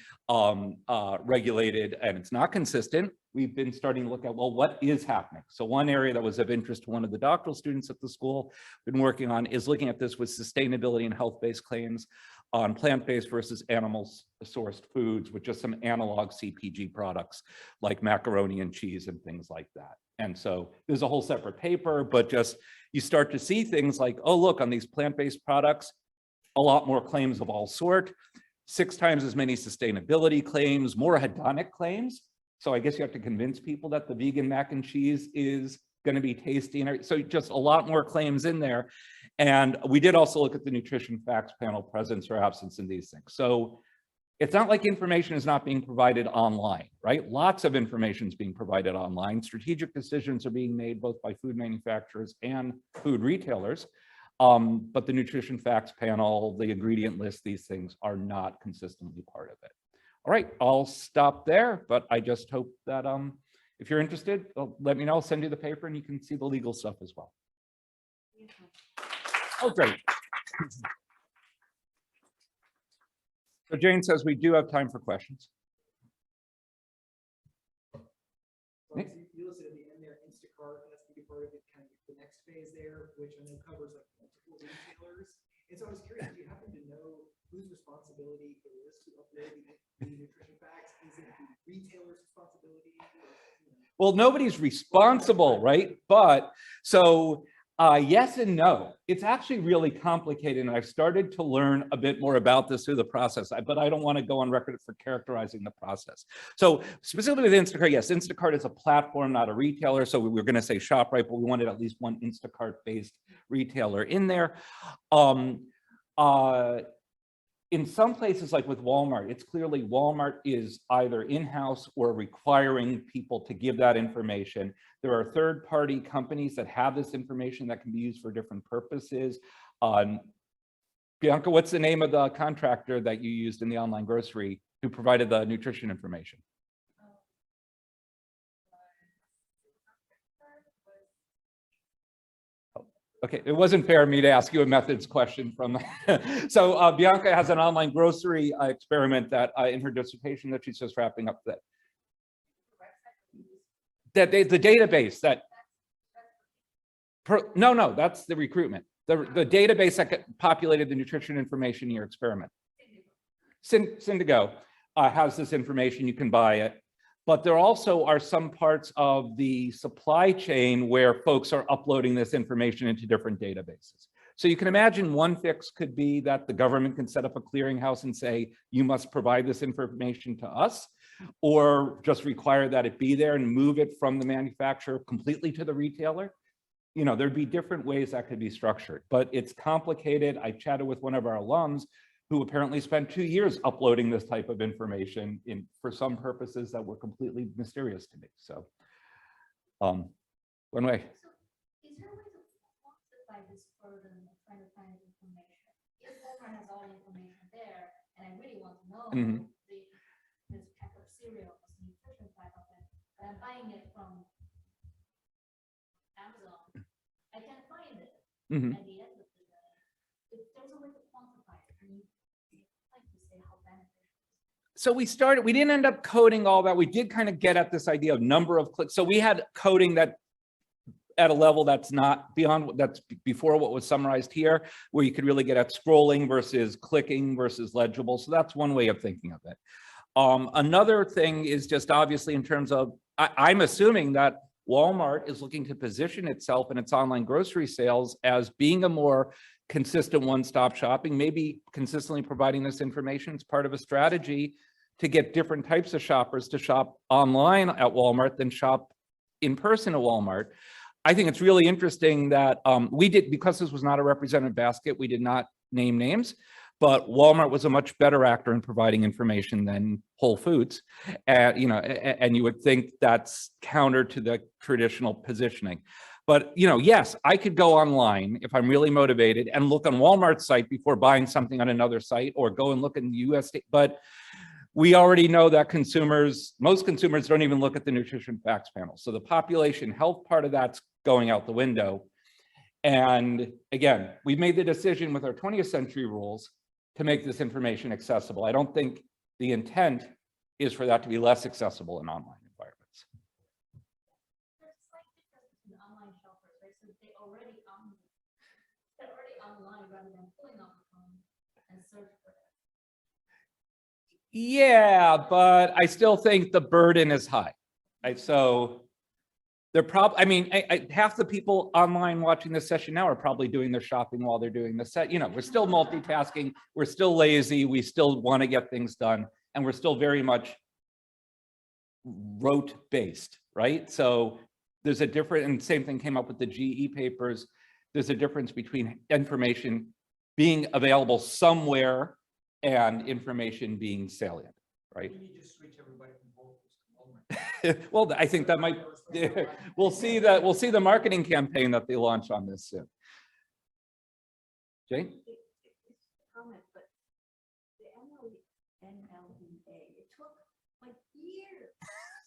regulated and it's not consistent, we've been starting to look at, well, what is happening? So one area that was of interest to one of the doctoral students at the school been working on is looking at this with sustainability and health-based claims on plant-based versus animal-sourced foods with just some analog CPG products like macaroni and cheese and things like that. And so there's a whole separate paper, but just you start to see things like, oh, look, on these plant-based products, a lot more claims of all sort, 6 times as many sustainability claims, more hedonic claims. So I guess you have to convince people that the vegan mac and cheese is going to be tasty, and so just a lot more claims in there. And we did also look at the nutrition facts panel presence or absence in these things. So it's not like information is not being provided online, right? Lots of information is being provided online. Strategic decisions are being made both by food manufacturers and food retailers. But the nutrition facts panel, the ingredient list, these things are not consistently part of it. All right, I'll stop there, but I just hope that if you're interested, let me know, I'll send you the paper and you can see the legal stuff as well. Oh, great. So Jane says we do have time for questions. So you listed at the end there, Instacart, that's the part of it, kind of the next phase there, which I know covers like multiple retailers. And so I was curious, do you happen to know whose responsibility it is to upload the nutrition facts? Is it the retailer's responsibility? Well, nobody's responsible, right? But so yes and no. It's actually really complicated, and I've started to learn a bit more about this through the process, but I don't want to go on record for characterizing the process. So specifically with Instacart, yes, Instacart is a platform, not a retailer. So we were going to say ShopRite, but we wanted at least one Instacart-based retailer in there. In some places, like with Walmart, it's clearly Walmart is either in-house or requiring people to give that information. There are third-party companies that have this information that can be used for different purposes. Bianca, what's the name of the contractor that you used in the online grocery who provided the nutrition information? Okay, it wasn't fair of me to ask you a methods question from. So Bianca has an online grocery experiment that in her dissertation that she's just wrapping up. The database that. No, that's the recruitment. The database that populated the nutrition information in your experiment. Syndigo has this information. You can buy it. But there also are some parts of the supply chain where folks are uploading this information into different databases. So you can imagine one fix could be that the government can set up a clearinghouse and say, you must provide this information to us, or just require that it be there and move it from the manufacturer completely to the retailer. You know, there'd be different ways that could be structured, but it's complicated. I chatted with one of our alums who apparently spent 2 years uploading this type of information for some purposes that were completely mysterious to me. So, one way. So is there a way to quantify this burden of trying to find information? If Walmart has all the information there, and I really want to know this pack of cereal, this nutrition fact of it, but I'm buying it from Amazon, I can't find it at the end of the day. If there's a way to quantify it, can you like to say how beneficial? So we didn't end up coding all that. We did kind of get at this idea of number of clicks. So we had coding that at a level that's not beyond, that's before what was summarized here, where you could really get at scrolling versus clicking versus legible. So that's one way of thinking of it. Another thing is just obviously in terms of, I'm assuming that Walmart is looking to position itself in its online grocery sales as being a more consistent one-stop shopping, maybe consistently providing this information as part of a strategy to get different types of shoppers to shop online at Walmart than shop in person at Walmart. I think it's really interesting that we did, because this was not a representative basket, we did not name names, but Walmart was a much better actor in providing information than Whole Foods. You know, and you would think that's counter to the traditional positioning. But, you know, yes, I could go online if I'm really motivated and look on Walmart's site before buying something on another site, or go and look in the US, but we already know that most consumers don't even look at the nutrition facts panel. So the population health part of that's going out the window. And again, we made the decision with our 20th century rules to make this information accessible. I don't think the intent is for that to be less accessible in online environments. There's a slight difference between online shoppers, right? So they're already online rather than pulling out the phone and search for it. Yeah, but I still think the burden is high. Right? So they're probably, I mean, half the people online watching this session now are probably doing their shopping while they're doing the set. You know, we're still multitasking, we're still lazy, we still want to get things done, and we're still very much rote based, right? So there's a different, and same thing came up with the GE papers. There's a difference between information being available somewhere and information being salient, right? You just switch everybody from Volkers to Walmart. Well, I think that might, we'll see the marketing campaign that they launch on this soon. Jane? Comment, but the NLEA, it took like years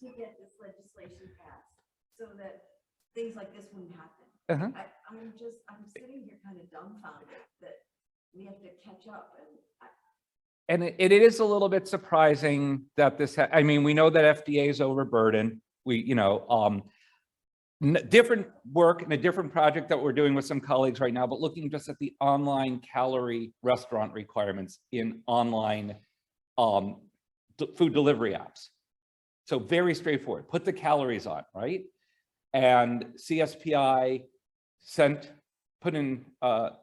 to get this legislation passed so that things like this wouldn't happen. Uh-huh. I'm sitting here kind of dumbfounded that we have to catch up And it is a little bit surprising that this, I mean, we know that FDA is overburdened. Different work and a different project that we're doing with some colleagues right now, but looking just at the online calorie restaurant requirements in online food delivery apps. So very straightforward, put the calories on, right? And CSPI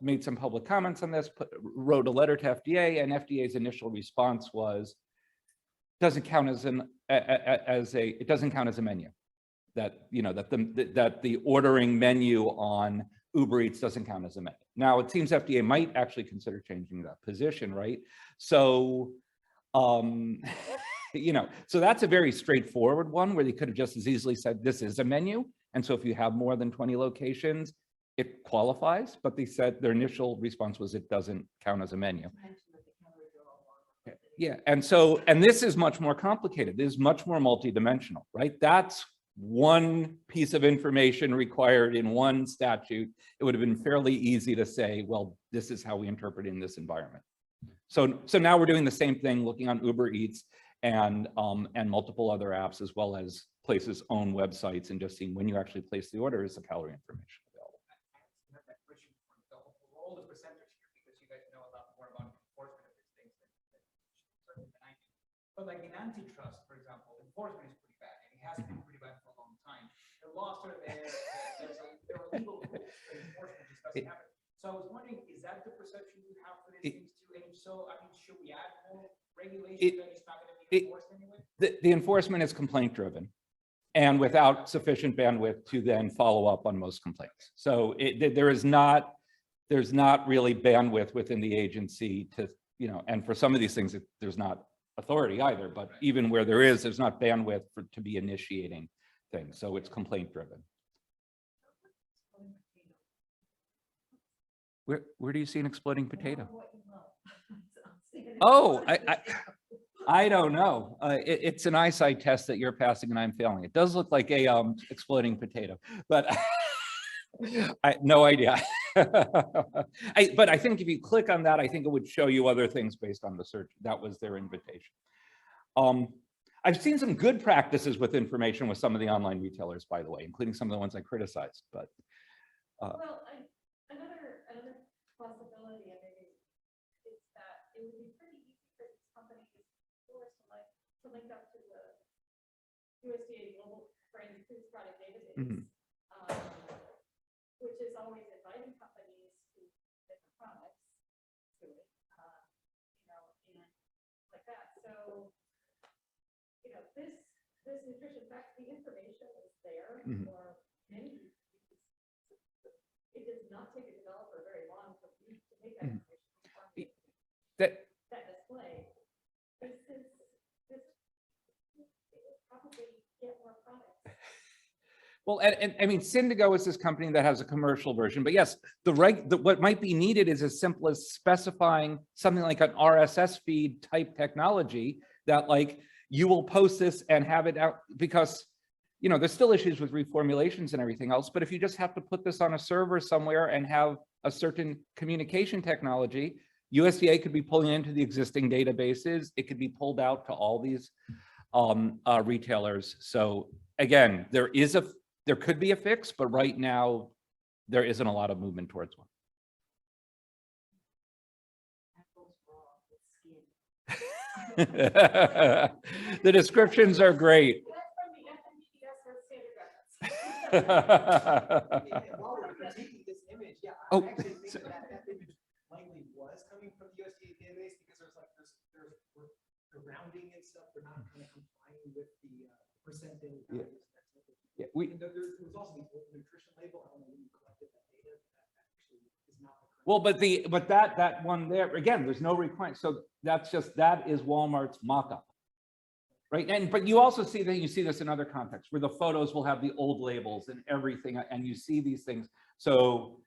made some public comments on this, wrote a letter to FDA, and FDA's initial response was, doesn't count as it doesn't count as a menu. That that the ordering menu on Uber Eats doesn't count as a menu. Now it seems FDA might actually consider changing that position, right? So, so that's a very straightforward one where they could have just as easily said this is a menu, and so if you have more than 20 locations, it qualifies. But they said their initial response was it doesn't count as a menu. Yeah, and this is much more complicated. This is much more multidimensional, right? That's one piece of information required in one statute. It would have been fairly easy to say, well, this is how we interpret it in this environment. So now we're doing the same thing, looking on Uber Eats and multiple other apps, as well as places' own websites, and just seeing when you actually place the order, is the calorie information available. I have that question for the role of presenters here, because you guys know a lot more about enforcement of these things than I do. But like in antitrust, for example, enforcement is pretty bad, and it has been pretty bad for a long time. The laws are there, there are legal rules, but enforcement just doesn't happen. So I was wondering, is that the perception you have for these things too? And if so, I mean, should we add more regulation that is not going to be enforced anyway? The enforcement is complaint driven, and without sufficient bandwidth to then follow up on most complaints. So there's not really bandwidth within the agency to, and for some of these things, there's not authority either, but even where there's not bandwidth to be initiating things. So it's complaint driven. Where do you see an exploding potato? Oh, I don't know. It's an eyesight test that you're passing and I'm failing. It does look like a exploding potato, but no idea. But I think if you click on that, I think it would show you other things based on the search. That was their invitation. I've seen some good practices with information with some of the online retailers, by the way, including some of the ones I criticized. But Well, another possibility, I mean, is that it would be pretty easy for these companies to link up to the USDA Global Branded Foods Product Database, which is always inviting companies to different products to it, and like that. So, this nutrition facts, the information is there for many. It does not take a developer very long to make that information. That display. This probably get more products. well, and I mean, Syndigo is this company that has a commercial version, but yes, what might be needed is as simple as specifying something like an RSS feed type technology that, like, you will post this and have it out, because there's still issues with reformulations and everything else, but if you just have to put this on a server somewhere and have a certain communication technology, USDA could be pulling into the existing databases. It could be pulled out to all these retailers. So again, there could be a fix, but right now there isn't a lot of movement towards one. The descriptions are great. While we're critiquing this image, I actually think that image likely was coming from the USDA database, because there's the rounding and stuff, they're not kind of complying with the percent daily values. Yeah, And there was also the nutrition label, I don't know when you collected that data, that actually is not the correct. well, but that one there, again, there's no requirement. So that's just, that is Walmart's mock-up. Right, and but you also see that, you see this in other contexts where the photos will have the old labels and everything, and you see these things. So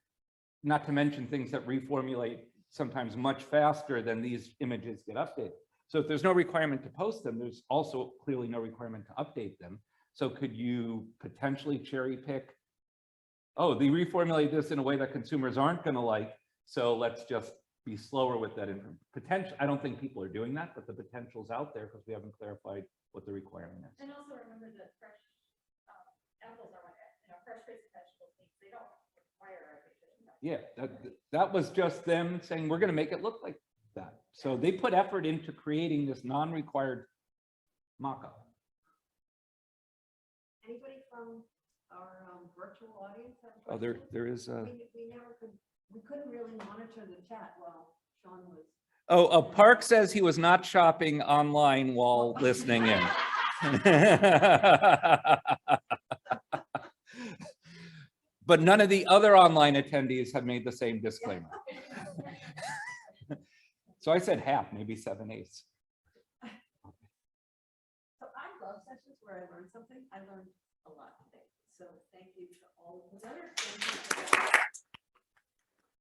not to mention things that reformulate sometimes much faster than these images get updated. So if there's no requirement to post them, there's also clearly no requirement to update them. So could you potentially cherry pick, oh, they reformulate this in a way that consumers aren't going to like, so let's just be slower with that potential. I don't think people are doing that, but the potential's out there because we haven't clarified what the requirement is. And also remember that fresh, apples are like, fresh fruits and vegetables, they don't require a nutrition factor. Yeah, that was just them saying, we're going to make it look like that. So they put effort into creating this non-required mock-up. Anybody from our virtual audience have Oh, questions? there is a. We couldn't really monitor the chat while Sean was. Oh, Park says he was not shopping online while listening in. But none of the other online attendees have made the same disclaimer. So I said half, maybe 7/8. So I love sessions where I learn something. I learned a lot today. So thank you to all the presenters. Thank you.